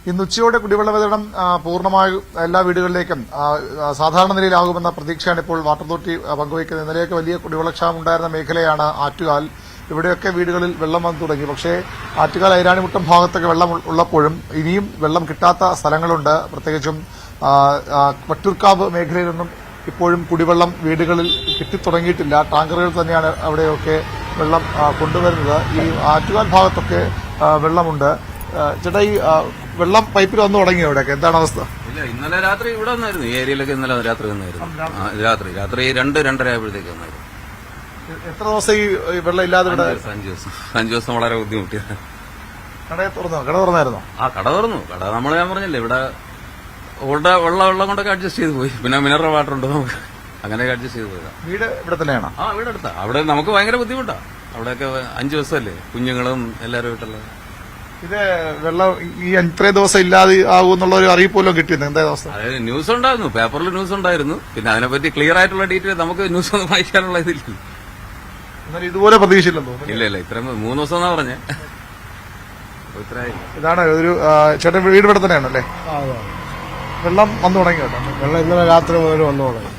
ഇന്ന് ഉച്ചയോടെ കുടിവെള്ള വിതരണം പൂർണ്ണമായും എല്ലാ വീടുകളിലേക്കും സാധാരണ നിലയിലാകുമെന്ന പ്രതീക്ഷയാണ് ഇപ്പോൾ വാട്ടർ അതോറിറ്റി പങ്കുവയ്ക്കുന്നത്. ഇന്നലെയൊക്കെ വലിയ കുടിവെള്ളക്ഷാമം ഉണ്ടായിരുന്ന മേഖലയാണ് ആറ്റുകാൽ. ഇവിടെയൊക്കെ വീടുകളിൽ വെള്ളം വന്നു തുടങ്ങി. പക്ഷേ ആറ്റുകാൽ ഐരാണിമുട്ടം ഭാഗത്തൊക്കെ വെള്ളം ഉള്ളപ്പോഴും ഇനിയും വെള്ളം കിട്ടാത്ത സ്ഥലങ്ങളുണ്ട്. പ്രത്യേകിച്ചും വട്ടിയൂർക്കാവ് മേഖലയിലൊന്നും ഇപ്പോഴും കുടിവെള്ളം വീടുകളിൽ കിട്ടിത്തുടങ്ങിയിട്ടില്ല. ടാങ്കറുകൾ തന്നെയാണ് അവിടെയൊക്കെ വെള്ളം കൊണ്ടുവരുന്നത്. ഈ ആറ്റുകാൽ ഭാഗത്തൊക്കെ വെള്ളമുണ്ട്. ചേട്ടാ, ഈ വെള്ളം പൈപ്പിൽ വന്നു തുടങ്ങി അവിടെയൊക്കെ എന്താണ് അവസ്ഥ? ഇല്ല, ഇന്നലെ രാത്രി ഇവിടെ വന്നായിരുന്നു. ഈ ഏരിയയിലൊക്കെ ഇന്നലെ രാത്രി വന്നായിരുന്നു. രാത്രി 2-2:30 ആയപ്പോഴത്തേക്ക് വന്നായിരുന്നു. എത്ര ദിവസം ഈ വെള്ളം ഇല്ലാതെ? 5 ദിവസം വളരെ ബുദ്ധിമുട്ടിയത്. കട തുറന്നായിരുന്നോ? കട തുറന്നു. ഞാൻ പറഞ്ഞില്ലേ, ഇവിടെ വെള്ളം കൊണ്ടൊക്കെ അഡ്ജസ്റ്റ് ചെയ്ത് പോയി. പിന്നെ മിനറൽ വാട്ടർ ഉണ്ട് നമുക്ക്, അങ്ങനെയൊക്കെ അഡ്ജസ്റ്റ് ചെയ്ത് പോയതാ. വീട് ഇവിടെ തന്നെയാണ്? വീട് അടുത്താ. അവിടെ നമുക്ക് ഭയങ്കര ബുദ്ധിമുട്ടാ. അവിടെയൊക്കെ 5 ദിവസമല്ലേ കുഞ്ഞുങ്ങളും എല്ലാവരും ആയിട്ടുള്ള. ഇത് വെള്ളം ഈ ഇത്രയും ദിവസം ഇല്ലാതെ ആകുമെന്നുള്ള ഒരു അറിയിപ്പ് പോലും കിട്ടിയിരുന്നു. എന്താ അവസ്ഥ? അതായത് ന്യൂസ് ഉണ്ടായിരുന്നു, പേപ്പറിൽ ന്യൂസ് ഉണ്ടായിരുന്നു. പിന്നെ അതിനെപ്പറ്റി ക്ലിയർ ആയിട്ടുള്ള ഡീറ്റെയിൽ നമുക്ക് ന്യൂസ് ഒന്നും വായിക്കാനുള്ള ഇതില്ല. എന്നാൽ ഇതുപോലെ പ്രതീക്ഷയില്ലെന്നോ? ഇല്ല, ഇത്രയും 3 ദിവസം എന്നാ പറഞ്ഞേ. ഇതാണ് ഒരു ചേട്ടൻ വീട് ഇവിടെ തന്നെയാണ് അല്ലേ? വെള്ളം വന്നു തുടങ്ങി കേട്ടോ. വെള്ളം ഇന്നലെ രാത്രി മുതൽ വന്നു തുടങ്ങി.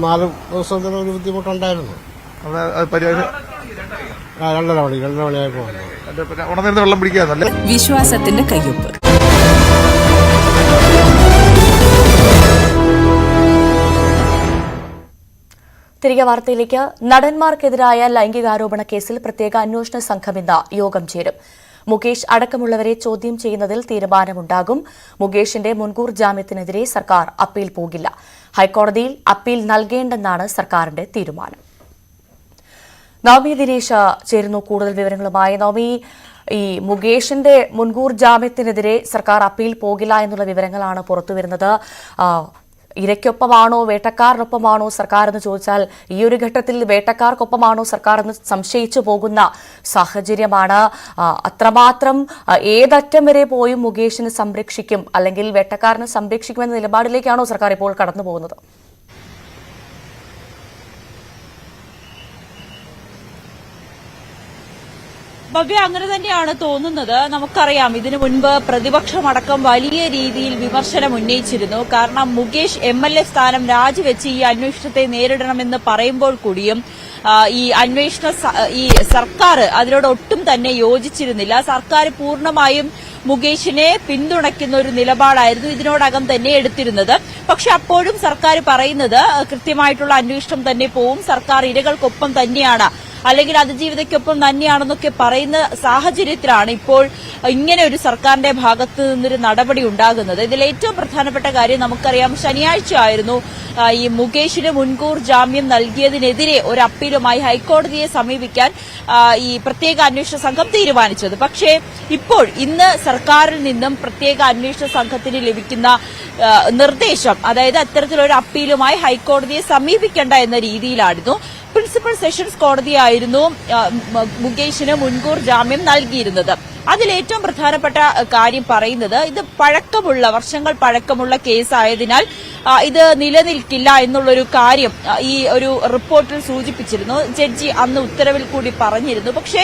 4 ദിവസത്തിന് ഒരു ബുദ്ധിമുട്ടുണ്ടായിരുന്നു. പരിഹാരം 2:30 മണിയായപ്പോ ഉണർന്നിരുന്ന് വെള്ളം പിടിക്കാന്നല്ലേ? വിശ്വാസത്തിന്റെ കയ്യൊപ്പ്. തിരികെ വാർത്തയിലേക്ക്. നടന്മാർക്കെതിരായ ലൈംഗികാരോപണ കേസിൽ പ്രത്യേക അന്വേഷണ സംഘം ഇന്ന് യോഗം ചേരും. മുകേഷ് അടക്കമുള്ളവരെ ചോദ്യം ചെയ്യുന്നതിൽ തീരുമാനമുണ്ടാകും. മുകേഷിന്റെ മുൻകൂർ ജാമ്യത്തിനെതിരെ സർക്കാർ അപ്പീൽ പോകില്ല. ഹൈക്കോടതിയിൽ അപ്പീൽ നൽകേണ്ടെന്നാണ് സർക്കാരിന്റെ തീരുമാനം. നവമി ദിനേശ് ചേരുന്നു കൂടുതൽ വിവരങ്ങളുമായി. നവമി, ഈ മുകേഷിന്റെ മുൻകൂർ ജാമ്യത്തിനെതിരെ സർക്കാർ അപ്പീൽ പോകില്ല എന്നുള്ള വിവരങ്ങളാണ് പുറത്തുവരുന്നത്. ഇരയ്ക്കൊപ്പമാണോ വേട്ടക്കാരനൊപ്പമാണോ സർക്കാർ എന്ന് ചോദിച്ചാൽ ഈ ഒരു ഘട്ടത്തിൽ വേട്ടക്കാർക്കൊപ്പമാണോ സർക്കാർ എന്ന് സംശയിച്ചു പോകുന്ന സാഹചര്യമാണ്. അത്രമാത്രം ഏതറ്റം വരെ പോയും മുകേഷിനെ സംരക്ഷിക്കും അല്ലെങ്കിൽ വേട്ടക്കാരനെ സംരക്ഷിക്കുമെന്ന നിലപാടിലേക്കാണോ സർക്കാർ ഇപ്പോൾ കടന്നു പോകുന്നത്? ഭവ്യ, അങ്ങനെ തന്നെയാണ് തോന്നുന്നത്. നമുക്കറിയാം, ഇതിനു മുൻപ് പ്രതിപക്ഷമടക്കം വലിയ രീതിയിൽ വിമർശനം ഉന്നയിച്ചിരുന്നു. കാരണം മുകേഷ് MLA സ്ഥാനം രാജിവെച്ച് ഈ അന്വേഷണത്തെ നേരിടണമെന്ന് പറയുമ്പോൾ കൂടിയും ഈ സർക്കാർ അതിനോട് ഒട്ടും തന്നെ യോജിച്ചിരുന്നില്ല. സർക്കാർ പൂർണ്ണമായും മുകേഷിനെ പിന്തുണയ്ക്കുന്ന ഒരു നിലപാടായിരുന്നു ഇതിനോടകം തന്നെ എടുത്തിരുന്നത്. പക്ഷെ അപ്പോഴും സർക്കാർ പറയുന്നത് കൃത്യമായിട്ടുള്ള അന്വേഷണം തന്നെ പോവും, സർക്കാർ ഇരകൾക്കൊപ്പം തന്നെയാണ് അല്ലെങ്കിൽ അതിജീവിതയ്ക്കൊപ്പം തന്നെയാണെന്നൊക്കെ പറയുന്ന സാഹചര്യത്തിലാണ് ഇപ്പോൾ ഇങ്ങനെ ഒരു സർക്കാരിന്റെ ഭാഗത്ത് നിന്നൊരു നടപടി ഉണ്ടാകുന്നത്. ഇതിൽ ഏറ്റവും പ്രധാനപ്പെട്ട കാര്യം നമുക്കറിയാം, ശനിയാഴ്ച ആയിരുന്നു ഈ മുകേഷിന് മുൻകൂർ ജാമ്യം നൽകിയതിനെതിരെ ഒരു അപ്പീലുമായി ഹൈക്കോടതിയെ സമീപിക്കാൻ ഈ പ്രത്യേക അന്വേഷണ സംഘം തീരുമാനിച്ചത്. പക്ഷേ ഇപ്പോൾ ഇന്ന് സർക്കാരിൽ നിന്നും പ്രത്യേക അന്വേഷണ സംഘത്തിന് ലഭിക്കുന്ന നിർദ്ദേശം, അതായത് അത്തരത്തിലൊരു അപ്പീലുമായി ഹൈക്കോടതിയെ സമീപിക്കേണ്ട എന്ന രീതിയിലായിരുന്നു. പ്രിൻസിപ്പൽ സെഷൻസ് കോടതിയായിരുന്നു മുകേഷിന് മുൻകൂർ ജാമ്യം നൽകിയിരുന്നത്. അതിലേറ്റവും പ്രധാനപ്പെട്ട കാര്യം പറയുന്നത്, ഇത് വർഷങ്ങൾ പഴക്കമുള്ള കേസായതിനാൽ ഇത് നിലനിൽക്കില്ല എന്നുള്ളൊരു കാര്യം ഈ ഒരു റിപ്പോർട്ടിൽ സൂചിപ്പിച്ചിരുന്നു. ജഡ്ജി അന്ന് ഉത്തരവിൽ കൂടി പറഞ്ഞിരുന്നു. പക്ഷേ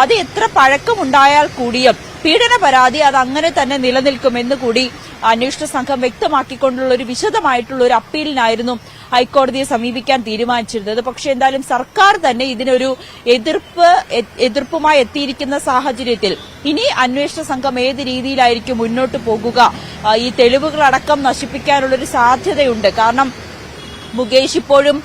അത് എത്ര പഴക്കമുണ്ടായാൽ കൂടിയും പീഡന പരാതി അത് അങ്ങനെ തന്നെ നിലനിൽക്കുമെന്ന് കൂടി അന്വേഷണ സംഘം വ്യക്തമാക്കിക്കൊണ്ടുള്ള ഒരു വിശദമായിട്ടുള്ള ഒരു അപ്പീലിനായിരുന്നു ഹൈക്കോടതിയെ സമീപിക്കാൻ തീരുമാനിച്ചിരുന്നത്. പക്ഷേ എന്തായാലും സർക്കാർ തന്നെ ഇതിനൊരു എതിർപ്പുമായി എത്തിയിരിക്കുന്ന സാഹചര്യത്തിൽ ഇനി അന്വേഷണ സംഘം ഏത് രീതിയിലായിരിക്കും മുന്നോട്ട് പോകുക, ഈ തെളിവുകളടക്കം നശിപ്പിക്കാനുള്ളൊരു സാധ്യതയുണ്ട്. കാരണം മുകേഷ് ഇപ്പോഴും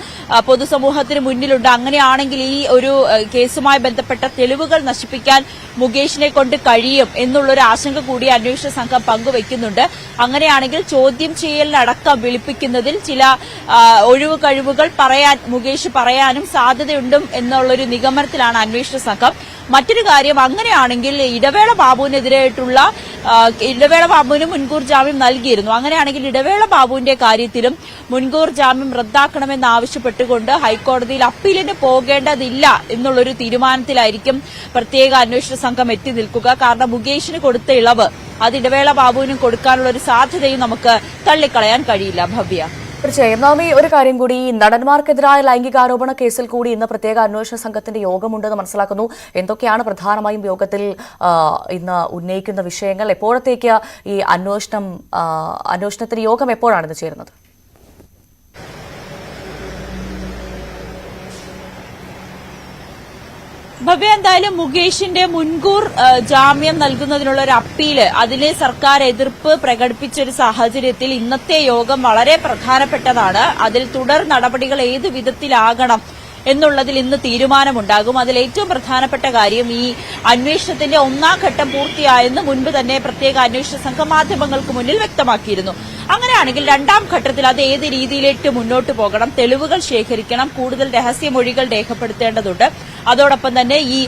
പൊതുസമൂഹത്തിന് മുന്നിലുണ്ട്. അങ്ങനെയാണെങ്കിൽ ഈ ഒരു കേസുമായി ബന്ധപ്പെട്ട തെളിവുകൾ നശിപ്പിക്കാൻ മുകേഷിനെ കൊണ്ട് കഴിയും എന്നുള്ളൊരു ആശങ്ക കൂടി അന്വേഷണ സംഘം പങ്കുവയ്ക്കുന്നുണ്ട്. അങ്ങനെയാണെങ്കിൽ ചോദ്യം ചെയ്യലിനടക്കം വിളിപ്പിക്കുന്നതിൽ ചില ഒഴിവ് കഴിവുകൾ മുകേഷ് പറയാനും സാധ്യതയുണ്ട് എന്നുള്ളൊരു നിഗമനത്തിലാണ് അന്വേഷണ സംഘം. മറ്റൊരു കാര്യം, അങ്ങനെയാണെങ്കിൽ ഇടവേള ബാബുവിന് മുൻകൂർ ജാമ്യം നൽകിയിരുന്നു. അങ്ങനെയാണെങ്കിൽ ഇടവേള ബാബുവിന്റെ കാര്യത്തിലും മുൻകൂർ ജാമ്യം റദ്ദാക്കണമെന്നാവശ്യപ്പെട്ടുകൊണ്ട് ഹൈക്കോടതിയിൽ അപ്പീലിന് പോകേണ്ടതില്ല എന്നുള്ളൊരു തീരുമാനത്തിലായിരിക്കും പ്രത്യേക അന്വേഷണ സംഘം എത്തി നിൽക്കുക. കാരണം മുകേഷിന് കൊടുത്ത ഇളവ് അത് ഇടവേള ബാബുവിനും കൊടുക്കാനുള്ള ഒരു സാധ്യതയും നമുക്ക് തള്ളിക്കളയാൻ കഴിയില്ല. ഭവ്യ. തീർച്ചയായും നവമി, ഒരു കാര്യം കൂടി, നടന്മാർക്കെതിരായ ലൈംഗികാരോപണ കേസിൽ കൂടി ഇന്ന് പ്രത്യേക അന്വേഷണ സംഘത്തിന്റെ യോഗമുണ്ടെന്ന് മനസ്സിലാക്കുന്നു. എന്തൊക്കെയാണ് പ്രധാനമായും യോഗത്തിൽ ഇന്ന് ഉന്നയിക്കുന്ന വിഷയങ്ങൾ? എപ്പോഴത്തേക്ക് ഈ അന്വേഷണത്തിന് യോഗം എപ്പോഴാണ് ഇന്ന് ചേരുന്നത്? ഭവ്യ, എന്തായാലും മുകേഷിന്റെ മുൻകൂർ ജാമ്യം നൽകുന്നതിനുള്ള ഒരു അപ്പീല് അതിന് സർക്കാർ എതിർപ്പ് പ്രകടിപ്പിച്ചൊരു സാഹചര്യത്തിൽ ഇന്നത്തെ യോഗം വളരെ പ്രധാനപ്പെട്ടതാണ്. അതിൽ തുടർ നടപടികൾ ഏത് വിധത്തിലാകണം എന്നുള്ളതിൽ ഇന്ന് തീരുമാനമുണ്ടാകും. അതിൽ ഏറ്റവും പ്രധാനപ്പെട്ട കാര്യം, ഈ അന്വേഷണത്തിന്റെ ഒന്നാം ഘട്ടം പൂർത്തിയായെന്ന് മുൻപ് തന്നെ പ്രത്യേക അന്വേഷണ സംഘം മാധ്യമങ്ങൾക്ക് മുന്നിൽ വ്യക്തമാക്കിയിരുന്നു. അങ്ങനെയാണെങ്കിൽ രണ്ടാം ഘട്ടത്തിൽ അത് ഏത് രീതിയിലേക്ക് മുന്നോട്ട് പോകണം, തെളിവുകൾ ശേഖരിക്കണം, കൂടുതൽ രഹസ്യമൊഴികൾ രേഖപ്പെടുത്തേണ്ടതുണ്ട്, അതോടൊപ്പം തന്നെ ഈ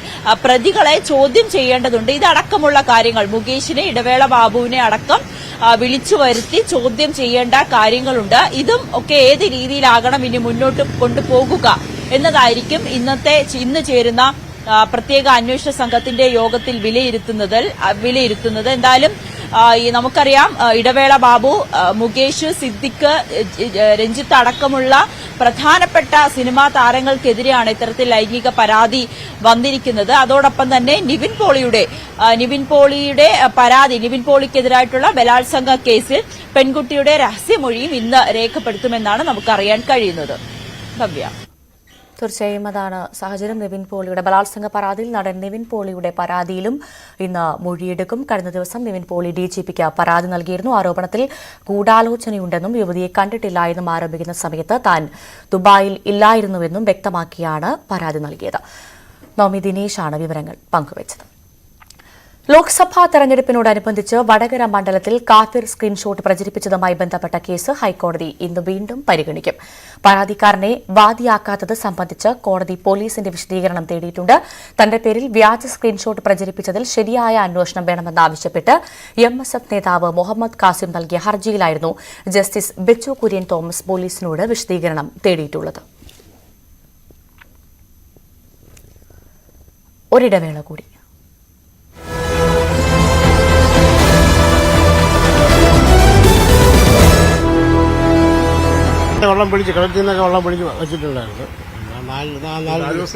പ്രതികളെ ചോദ്യം ചെയ്യേണ്ടതുണ്ട്. ഇതടക്കമുള്ള കാര്യങ്ങൾ മുകേഷിനെ, ഇടവേള ബാബുവിനെ അടക്കം വിളിച്ചു വരുത്തി ചോദ്യം ചെയ്യേണ്ട കാര്യങ്ങളുണ്ട്. ഇതും ഒക്കെ ഏത് രീതിയിലാകണം ഇനി മുന്നോട്ട് കൊണ്ടുപോകുക എന്നതായിരിക്കും ഇന്ന് ചേരുന്ന പ്രത്യേക അന്വേഷണ സംഘത്തിന്റെ യോഗത്തിൽ വിലയിരുത്തുന്നത്. എന്തായാലും നമുക്കറിയാം, ഇടവേള ബാബു, മുകേഷ്, സിദ്ദിഖ്, രഞ്ജിത്ത് അടക്കമുള്ള പ്രധാനപ്പെട്ട സിനിമാ താരങ്ങൾക്കെതിരെയാണ് ഇത്തരത്തിൽ ലൈംഗിക പരാതി വന്നിരിക്കുന്നത്. അതോടൊപ്പം തന്നെ നിവിൻ പോളിക്കെതിരായിട്ടുള്ള ബലാത്സംഗ കേസിൽ പെൺകുട്ടിയുടെ രഹസ്യമൊഴിയും ഇന്ന് രേഖപ്പെടുത്തുമെന്നാണ് നമുക്കറിയാൻ കഴിയുന്നത്. ഭവ്യ. തീർച്ചയായും അതാണ് സാഹചര്യം. നിവിൻ പോളിയുടെ ബലാത്സംഗ പരാതിയിൽ നടൻ നിവിൻ പോളിയുടെ പരാതിയിലും ഇന്ന് മൊഴിയെടുക്കും. കഴിഞ്ഞ ദിവസം നിവിൻ പോളി ഡിജിപിക്ക് പരാതി നൽകിയിരുന്നു. ആരോപണത്തിൽ ഗൂഢാലോചനയുണ്ടെന്നും യുവതിയെ കണ്ടിട്ടില്ല എന്നും ആരോപിക്കുന്ന സമയത്ത് താൻ ദുബായിൽ ഇല്ലായിരുന്നുവെന്നും വ്യക്തമാക്കിയാണ് പരാതി നൽകിയത്. നവമി ദിനേശാണ് വിവരങ്ങൾ പങ്കുവച്ചത്. ലോക്സഭാ തെരഞ്ഞെടുപ്പിനോടനുബന്ധിച്ച് വടകര മണ്ഡലത്തിൽ കാഫിർ സ്ക്രീൻഷോട്ട് പ്രചരിപ്പിച്ചതുമായി ബന്ധപ്പെട്ട കേസ് ഹൈക്കോടതി ഇന്ന് വീണ്ടും പരിഗണിക്കും. പരാതിക്കാരനെ വാദിയാക്കാത്തത് സംബന്ധിച്ച് കോടതി പോലീസിന്റെ വിശദീകരണം തേടിയിട്ടുണ്ട്. തന്റെ പേരിൽ വ്യാജ സ്ക്രീൻഷോട്ട് പ്രചരിപ്പിച്ചതിൽ ശരിയായ അന്വേഷണം വേണമെന്നാവശ്യപ്പെട്ട് MSF നേതാവ് മുഹമ്മദ് കാസിം നൽകിയ ഹർജിയിലായിരുന്നു ജസ്റ്റിസ് ബിച്ചു കുര്യൻ തോമസ് പോലീസിനോട് വിശദീകരണം തേടിയിട്ടുള്ളത്. ഒരിടവേള കൂടി. വെള്ളം പിടിച്ച് കിണറ്റിൽ നിന്നൊക്കെ വെള്ളം പിടിച്ച് വെച്ചിട്ടുണ്ടായിരുന്നു.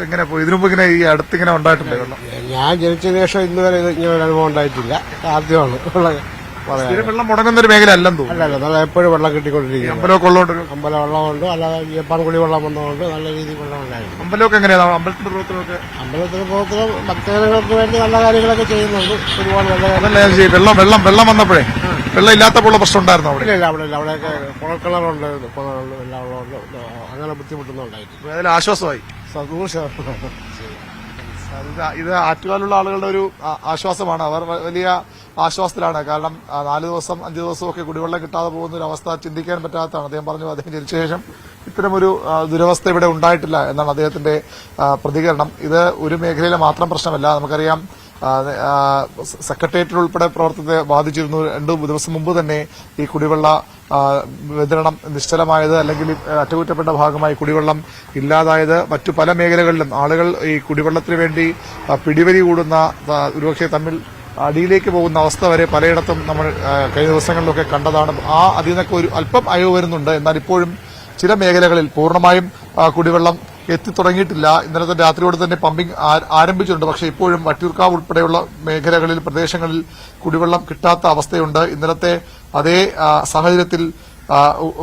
എങ്ങനെ പോയി? ഇതിനു മുമ്പ് ഇങ്ങനെ ഈ അടുത്തിങ്ങനെ ഉണ്ടായിട്ടുണ്ട് വെള്ളം? ഞാൻ ജനിച്ചതിന് ശേഷം ഇന്നുവരെ ഇങ്ങനെ ഒരു അനുഭവം ഉണ്ടായിട്ടില്ല. ആദ്യമാണ് വെള്ളം മുടങ്ങുന്ന ഒരു മേഖല അല്ലെന്ന് തോന്നുന്നു. അല്ലല്ല, നല്ല എപ്പോഴും വെള്ളം കിട്ടിക്കൊണ്ടിരിക്കും. അമ്പലമൊക്കെ ഉള്ളതുകൊണ്ട്, അമ്പലം വെള്ളമുണ്ട്, അല്ലാതെ ജപ്പാൻകുടി വെള്ളം വന്നതുകൊണ്ട് നല്ല രീതിയിൽ വെള്ളം ഉണ്ടായിരുന്നു. അമ്പലമൊക്കെ എങ്ങനെയാണ്? അമ്പലത്തിന്റെ പ്രവർത്തനമൊക്കെ ഭക്തജനങ്ങൾക്ക് വേണ്ടി നല്ല കാര്യങ്ങളൊക്കെ ചെയ്യുന്നുണ്ട്. ഒരുപാട് നല്ല വെള്ളം വന്നപ്പോഴേ വെള്ളം ഇല്ലാത്തപ്പോൾ പ്രശ്നം ഉണ്ടായിരുന്നു അവിടെ? ഇല്ല, അവിടെയൊക്കെ കുഴൽക്കിണറുണ്ട്, എല്ലാം വെള്ളമുണ്ട്. അങ്ങനെ ബുദ്ധിമുട്ടൊന്നുണ്ടായിട്ടില്ല. അതിൽ ആശ്വാസമായി. ഇത് ആറ്റുകാലുള്ള ആളുകളുടെ ഒരു ആശ്വാസമാണ്. അവർ വലിയ ആശ്വാസത്തിലാണ്. കാരണം 4 ദിവസം 5 ദിവസമൊക്കെ കുടിവെള്ളം കിട്ടാതെ പോകുന്ന ഒരു അവസ്ഥ ചിന്തിക്കാൻ പറ്റാത്തതാണ്. അദ്ദേഹം പറഞ്ഞു, അദ്ദേഹം ജനിച്ച ശേഷം ഇത്തരമൊരു ദുരവസ്ഥ ഇവിടെ ഉണ്ടായിട്ടില്ല എന്നാണ് അദ്ദേഹത്തിന്റെ പ്രതികരണം. ഇത് ഒരു മേഖലയിലെ മാത്രം പ്രശ്നമല്ല. നമുക്കറിയാം, സെക്രട്ടേറിയറ്റിൽ ഉൾപ്പെടെ പ്രവർത്തനത്തെ ബാധിച്ചിരുന്നു. 2 ദിവസം മുമ്പ് തന്നെ ഈ കുടിവെള്ള വിതരണം നിശ്ചലമായത്, അല്ലെങ്കിൽ അറ്റകുറ്റപ്പെട്ട ഭാഗമായി കുടിവെള്ളം ഇല്ലാതായത്, മറ്റു പല മേഖലകളിലും ആളുകൾ ഈ കുടിവെള്ളത്തിന് വേണ്ടി പിടിവലി കൂടുന്ന, ഒരുപക്ഷെ തമ്മിൽ അടിയിലേക്ക് പോകുന്ന അവസ്ഥ വരെ പലയിടത്തും നമ്മൾ കഴിഞ്ഞ ദിവസങ്ങളിലൊക്കെ കണ്ടതാണ്. അതിൽ നിന്നൊക്കെ ഒരു അല്പം അയവ് വരുന്നുണ്ട്. എന്നാൽ ഇപ്പോഴും ചില മേഖലകളിൽ പൂർണ്ണമായും കുടിവെള്ളം എത്തിത്തുടങ്ങിയിട്ടില്ല. ഇന്നലത്തെ രാത്രിയോടെ തന്നെ പമ്പിംഗ് ആരംഭിച്ചിട്ടുണ്ട്. പക്ഷേ ഇപ്പോഴും വട്ടിയൂർക്കാവ് ഉൾപ്പെടെയുള്ള മേഖലകളിൽ പ്രദേശങ്ങളിൽ കുടിവെള്ളം കിട്ടാത്ത അവസ്ഥയുണ്ട്. ഇന്നലത്തെ അതേ സാഹചര്യത്തിൽ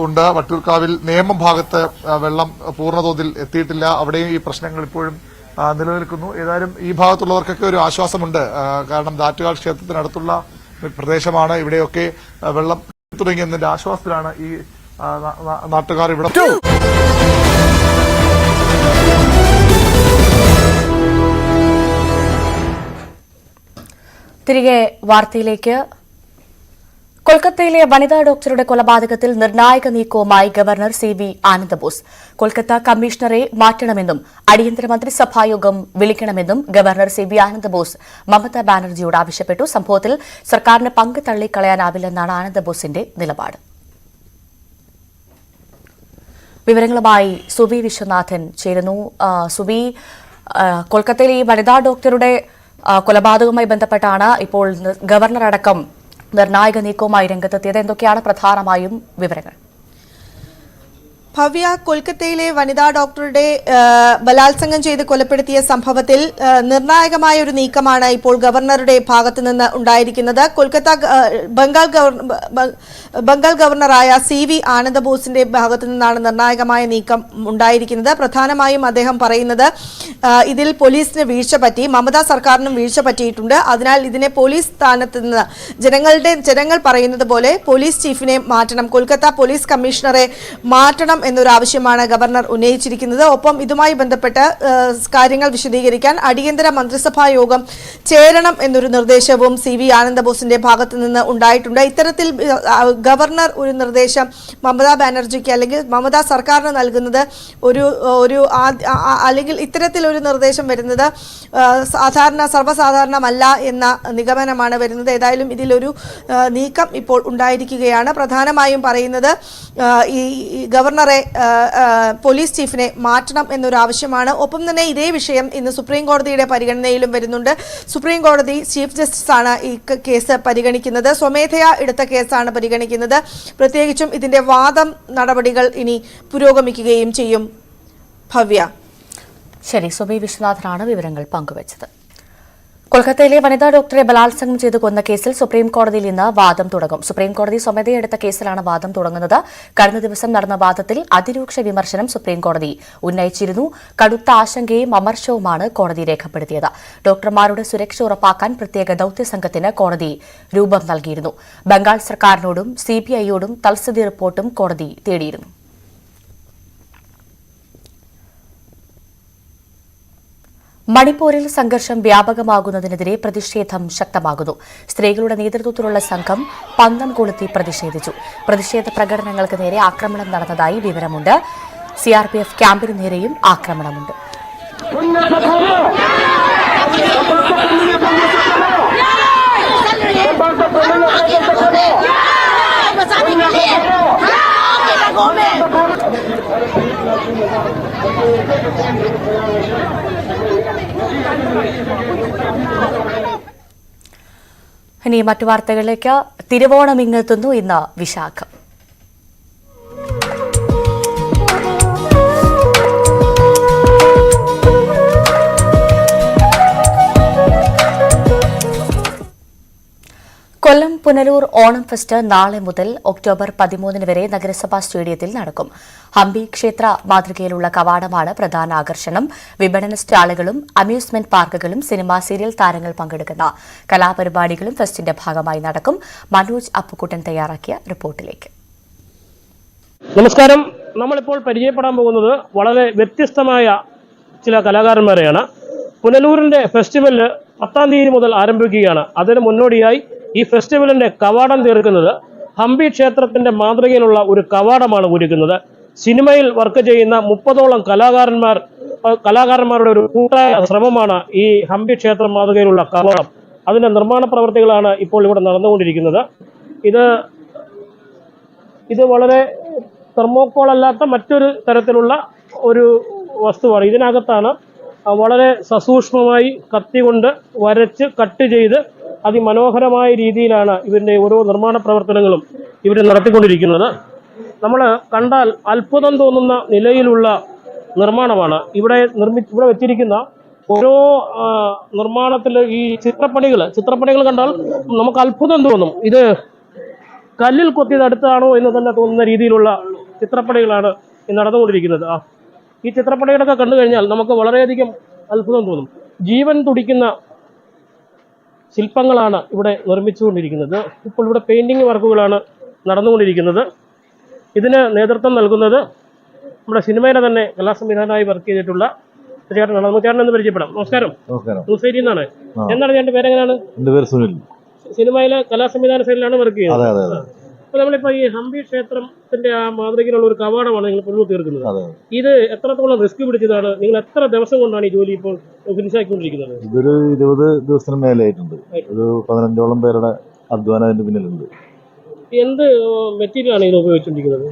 ഉണ്ട്. വട്ടിയൂർക്കാവിൽ നേമം ഭാഗത്ത് വെള്ളം പൂർണ്ണതോതിൽ എത്തിയിട്ടില്ല. അവിടെയും ഈ പ്രശ്നങ്ങൾ ഇപ്പോഴും നിലനിൽക്കുന്നു. ഏതായാലും ഈ ഭാഗത്തുള്ളവർക്കൊക്കെ ഒരു ആശ്വാസമുണ്ട്. കാരണം ദാറ്റുകാൽ ക്ഷേത്രത്തിനടുത്തുള്ള പ്രദേശമാണ്. ഇവിടെയൊക്കെ വെള്ളം തുടങ്ങിയതിന്റെ ആശ്വാസത്തിലാണ് ഈ നാട്ടുകാർ ഇവിടെ. തിരികെ വാർത്തയിലേക്ക്. കൊൽക്കത്തയിലെ വനിതാ ഡോക്ടറുടെ കൊലപാതകത്തിൽ നിർണായക നീക്കവുമായി ഗവർണർ CB ആനന്ദബോസ്. കൊൽക്കത്ത കമ്മീഷണറെ മാറ്റണമെന്നും അടിയന്തര മന്ത്രിസഭായോഗം വിളിക്കണമെന്നും ഗവർണർ CB ആനന്ദബോസ് മമതാ ബാനർജിയോട് ആവശ്യപ്പെട്ടു. സംഭവത്തിൽ സർക്കാരിന് പങ്ക് തള്ളിക്കളയാനാവില്ലെന്നാണ് ആനന്ദബോസിന്റെ നിലപാട്. വിവരങ്ങളുമായി സുബി വിശ്വനാഥൻ ചേരുന്നു. സുബി, കൊൽക്കത്തയിലെ ഈ വനിതാ ഡോക്ടറുടെ കൊലപാതകവുമായി ബന്ധപ്പെട്ടാണ് ഇപ്പോൾ ഗവർണർ അടക്കം നിർണായക നീക്കവുമായി രംഗത്തെത്തിയത്. എന്തൊക്കെയാണ് പ്രധാനമായും വിവരങ്ങൾ? ഭവ്യ, കൊൽക്കത്തയിലെ വനിതാ ഡോക്ടറുടെ ബലാത്സംഗം ചെയ്ത് കൊലപ്പെടുത്തിയ സംഭവത്തിൽ നിർണായകമായ ഒരു നീക്കമാണ് ഇപ്പോൾ ഗവർണറുടെ ഭാഗത്തുനിന്ന് ഉണ്ടായിരിക്കുന്നത്. കൊൽക്കത്ത ബംഗാൾ ഗവർണറായ CB ആനന്ദബോസിന്റെ ഭാഗത്തു നിന്നാണ് നിർണായകമായ നീക്കം ഉണ്ടായിരിക്കുന്നത്. പ്രധാനമായും അദ്ദേഹം പറയുന്നത് ഇതിൽ പോലീസിന് വീഴ്ച പറ്റി, മമതാ സർക്കാരിനും വീഴ്ച പറ്റിയിട്ടുണ്ട്. അതിനാൽ ഇതിനെ പോലീസ് സ്ഥാനത്ത് നിന്ന് ജനങ്ങൾ പറയുന്നത് പോലെ പോലീസ് ചീഫിനെ മാറ്റണം, കൊൽക്കത്ത പോലീസ് കമ്മീഷണറെ മാറ്റണം എന്നൊരു ആവശ്യമാണ് ഗവർണർ ഉന്നയിച്ചിരിക്കുന്നത്. ഒപ്പം ഇതുമായി ബന്ധപ്പെട്ട് കാര്യങ്ങൾ വിശദീകരിക്കാൻ അടിയന്തര മന്ത്രിസഭാ യോഗം ചേരണം എന്നൊരു നിർദ്ദേശവും CB ആനന്ദബോസിന്റെ ഭാഗത്തു നിന്ന് ഉണ്ടായിട്ടുണ്ട്. ഇത്തരത്തിൽ ഗവർണർ ഒരു നിർദ്ദേശം മമതാ ബാനർജിക്ക് അല്ലെങ്കിൽ മമതാ സർക്കാരിന് നൽകുന്നത് അല്ലെങ്കിൽ ഇത്തരത്തിലൊരു നിർദ്ദേശം വരുന്നത് സർവ്വസാധാരണമല്ല എന്ന നിഗമനമാണ് വരുന്നത്. ഏതായാലും ഇതിലൊരു നീക്കം ഇപ്പോൾ ഉണ്ടായിരിക്കുകയാണ്. പ്രധാനമായും പറയുന്നത് ഈ ഗവർണറെ പോലീസ് ചീഫിനെ മാറ്റണം എന്നൊരു ആവശ്യമാണ്. ഒപ്പം തന്നെ ഇതേ വിഷയം ഇന്ന് സുപ്രീം കോടതിയുടെ പരിഗണനയിലും വരുന്നുണ്ട്. സുപ്രീം കോടതി ചീഫ് ജസ്റ്റിസാണ് ഈ കേസ് പരിഗണിക്കുന്നത്. സ്വമേധയാ എടുത്ത കേസാണ് പരിഗണിക്കുന്നത്. പ്രത്യേകിച്ചും ഇതിന്റെ വാദം നടപടികൾ ഇനി പുരോഗമിക്കുകയും ചെയ്യും. ഭവ്യ, ശരി. സുബി വിശ്വനാഥനാണ് വിവരങ്ങൾ പങ്കുവച്ചത്. കൊൽക്കത്തയിലെ വനിതാ ഡോക്ടറെ ബലാത്സംഗം ചെയ്ത് കൊന്ന കേസിൽ സുപ്രീം കോടതിയിൽ ഇന്ന് വാദം തുടങ്ങും. സുപ്രീം കോടതി സ്വമേധയെടുത്ത കേസിലാണ് വാദം തുടങ്ങുന്നത്. കഴിഞ്ഞ ദിവസം നടന്ന വാദത്തിൽ അതിരൂക്ഷ വിമർശനം സുപ്രീം കോടതി ഉന്നയിച്ചിരുന്നു. കടുത്ത ആശങ്കയും അമർഷവുമാണ് കോടതി രേഖപ്പെടുത്തിയത്. ഡോക്ടർമാരുടെ സുരക്ഷ ഉറപ്പാക്കാൻ പ്രത്യേക ദൌത്യസംഘത്തിന് കോടതി രൂപം നൽകിയിരുന്നു. ബംഗാൾ സർക്കാരിനോടും CBIയോടും തൽസ്ഥിതി റിപ്പോർട്ടും കോടതി തേടിയിരുന്നു. മണിപ്പൂരിൽ സംഘർഷം വ്യാപകമാകുന്നതിനെതിരെ പ്രതിഷേധം ശക്തമാകുന്നു. സ്ത്രീകളുടെ നേതൃത്വത്തിലുള്ള സംഘം പന്തം കൊളുത്തി പ്രതിഷേധിച്ചു. പ്രതിഷേധ പ്രകടനങ്ങൾക്ക് നേരെ ആക്രമണം നടന്നതായി വിവരമുണ്ട്. CRPF ക്യാമ്പിനു നേരെയും ആക്രമണമുണ്ട്. ഇനി മറ്റു വാർത്തകളിലേക്ക്. തിരുവോണം ഇങ്ങെത്തുന്നു. ഇന്ന് വിശാഖം. കൊല്ലം പുനലൂർ ഓണം ഫെസ്റ്റ് നാളെ മുതൽ ഒക്ടോബർ 13 വരെ നഗരസഭാ സ്റ്റേഡിയത്തിൽ നടക്കും. ഹംപി ക്ഷേത്ര മാതൃകയിലുള്ള കവാടമാണ് പ്രധാന ആകർഷണം. വിപണന സ്റ്റാളുകളും അമ്യൂസ്മെന്റ് പാർക്കുകളും സിനിമ സീരിയൽ താരങ്ങൾ പങ്കെടുക്കുന്ന കലാപരിപാടികളും ഫെസ്റ്റിന്റെ ഭാഗമായി നടക്കും. മനോജ് അപ്പുക്കുട്ടൻ തയ്യാറാക്കിയ റിപ്പോർട്ടിലേക്ക്. നമസ്കാരം. നമ്മളിപ്പോൾ പരിചയപ്പെടാൻ പോകുന്നത് വളരെ വ്യത്യസ്തമായ ചില കലാകാരന്മാരെയാണ്. പുനലൂരിന്റെ ഫെസ്റ്റിവല് 10-ാം തീയതി മുതൽ ആരംഭിക്കുകയാണ്. അതിന് മുന്നോടിയായി ഈ ഫെസ്റ്റിവലിന്റെ കവാടം തീർക്കുന്നത് ഹംപി ക്ഷേത്രത്തിന്റെ മാതൃകയിലുള്ള ഒരു കവാടമാണ് ഒരുക്കുന്നത്. സിനിമയിൽ വർക്ക് ചെയ്യുന്ന 30ഓളം കലാകാരന്മാരുടെ ഒരു കൂട്ടായ ശ്രമമാണ് ഈ ഹംപി ക്ഷേത്ര മാതൃകയിലുള്ള കവാടം. അതിന്റെ നിർമ്മാണ പ്രവർത്തികളാണ് ഇപ്പോൾ ഇവിടെ നടന്നുകൊണ്ടിരിക്കുന്നത്. ഇത് വളരെ തെർമോക്കോൾ അല്ലാത്ത മറ്റൊരു തരത്തിലുള്ള ഒരു വസ്തുവാണ്. ഇതിനകത്താണ് വളരെ സസൂക്ഷ്മമായി കത്തി കൊണ്ട് വരച്ച് കട്ട് ചെയ്ത് അതിമനോഹരമായ രീതിയിലാണ് ഇവരുടെ ഓരോ നിർമ്മാണ പ്രവർത്തനങ്ങളും ഇവർ നടത്തിക്കൊണ്ടിരിക്കുന്നത്. നമ്മൾ കണ്ടാൽ അത്ഭുതം തോന്നുന്ന നിലയിലുള്ള നിർമ്മാണമാണ്. ഇവിടെ വെച്ചിരിക്കുന്ന ഓരോ നിർമ്മാണത്തിൽ ഈ ചിത്രപ്പണികൾ കണ്ടാൽ നമുക്ക് അത്ഭുതം തോന്നും. ഇത് കല്ലിൽ കൊത്തിയത് അടുത്താണോ എന്ന് തന്നെ തോന്നുന്ന രീതിയിലുള്ള ചിത്രപ്പണികളാണ് നടന്നുകൊണ്ടിരിക്കുന്നത്. ഈ ചിത്രപ്പണികളൊക്കെ കണ്ടു കഴിഞ്ഞാൽ നമുക്ക് വളരെയധികം അത്ഭുതം തോന്നും. ജീവൻ തുടിക്കുന്ന ശില്പങ്ങളാണ് ഇവിടെ നിർമ്മിച്ചുകൊണ്ടിരിക്കുന്നത്. ഇപ്പോൾ ഇവിടെ പെയിന്റിംഗ് വർക്കുകളാണ് നടന്നുകൊണ്ടിരിക്കുന്നത്. ഇതിന് നേതൃത്വം നൽകുന്നത് നമ്മുടെ സിനിമയിലെ തന്നെ കലാസംവിധാനമായി വർക്ക് ചെയ്തിട്ടുള്ള ചേട്ടനാണ്. നമുക്ക് ചേട്ടൻ എന്ന് പരിചയപ്പെടാം. നമസ്കാരം. ന്യൂസൈറ്റിൽ നിന്നാണ്. എന്താണ് ചേട്ടൻ്റെ പേരെങ്ങനെയാണ്? എൻ്റെ പേര് സുനിൽ. സിനിമയിലെ കലാസംവിധാന സൈഡിലാണ് വർക്ക് ചെയ്യുന്നത്. അപ്പോൾ നമ്മളിപ്പോൾ ഈ ഹംപി ക്ഷേത്രത്തിന്റെ ആ മാതൃകയിലുള്ള ഒരു കവാടമാണ് നിങ്ങൾ പുനലൂർ തീർക്കുന്നത്. ഇത് എത്രത്തോളം റിസ്ക് പിടിച്ചതാണ്? നിങ്ങൾ എത്ര ദിവസം കൊണ്ടാണ് ഈ ജോലി ഇപ്പോൾ ഫിനിഷ് ആക്കിക്കൊണ്ടിരിക്കുന്നത്? ഇതൊരു 20 ദിവസത്തിന് മേലെയായിട്ടുണ്ട്. ഒരു 15ഓളം പേരുടെ അധ്വാനം അതിന്റെ പിന്നിലുണ്ട്. എന്ത് മെറ്റീരിയലാണ് ഇത് ഉപയോഗിച്ചുകൊണ്ടിരിക്കുന്നത്?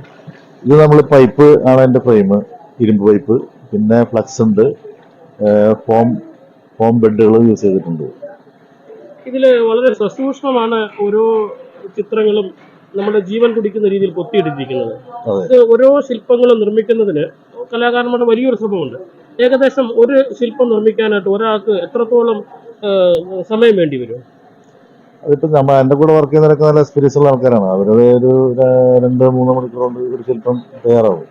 ഇത് നമ്മൾ പൈപ്പ് ആണ് അതിന്റെ ഫ്രെയിം, ഇരുമ്പ് പൈപ്പ്, പിന്നെ ഫ്ലക്സ് ഉണ്ട്, ഫോം ബെഡുകൾ യൂസ് ചെയ്തിട്ടുണ്ട്. ഇതിൽ വളരെ സസൂക്ഷ്മമാണ് ഓരോ ചിത്രങ്ങളും നമ്മുടെ ജീവൻ കുടിക്കുന്ന രീതിയിൽ കൊത്തിയിട്ടിരിക്കുന്നത്. ഇത് ഓരോ ശില്പങ്ങളും നിർമ്മിക്കുന്നതിന് കലാകാരന്മാരുടെ വലിയൊരു ശ്രമമുണ്ട്. ഏകദേശം ഒരു ശില്പം നിർമ്മിക്കാനായിട്ട് ഒരാൾക്ക് എത്രത്തോളം സമയം വേണ്ടി വരും? അതിപ്പോൾ എൻ്റെ കൂടെ വർക്ക് ചെയ്യുന്നവരൊക്കെ നല്ല എക്സ്പീരിയൻസ് ഉള്ള ആൾക്കാരാണ്. അവരുടെ ഒരു 2-3 മണിക്കൂർ കൊണ്ട് ഒരു ശില്പം തയ്യാറാവും.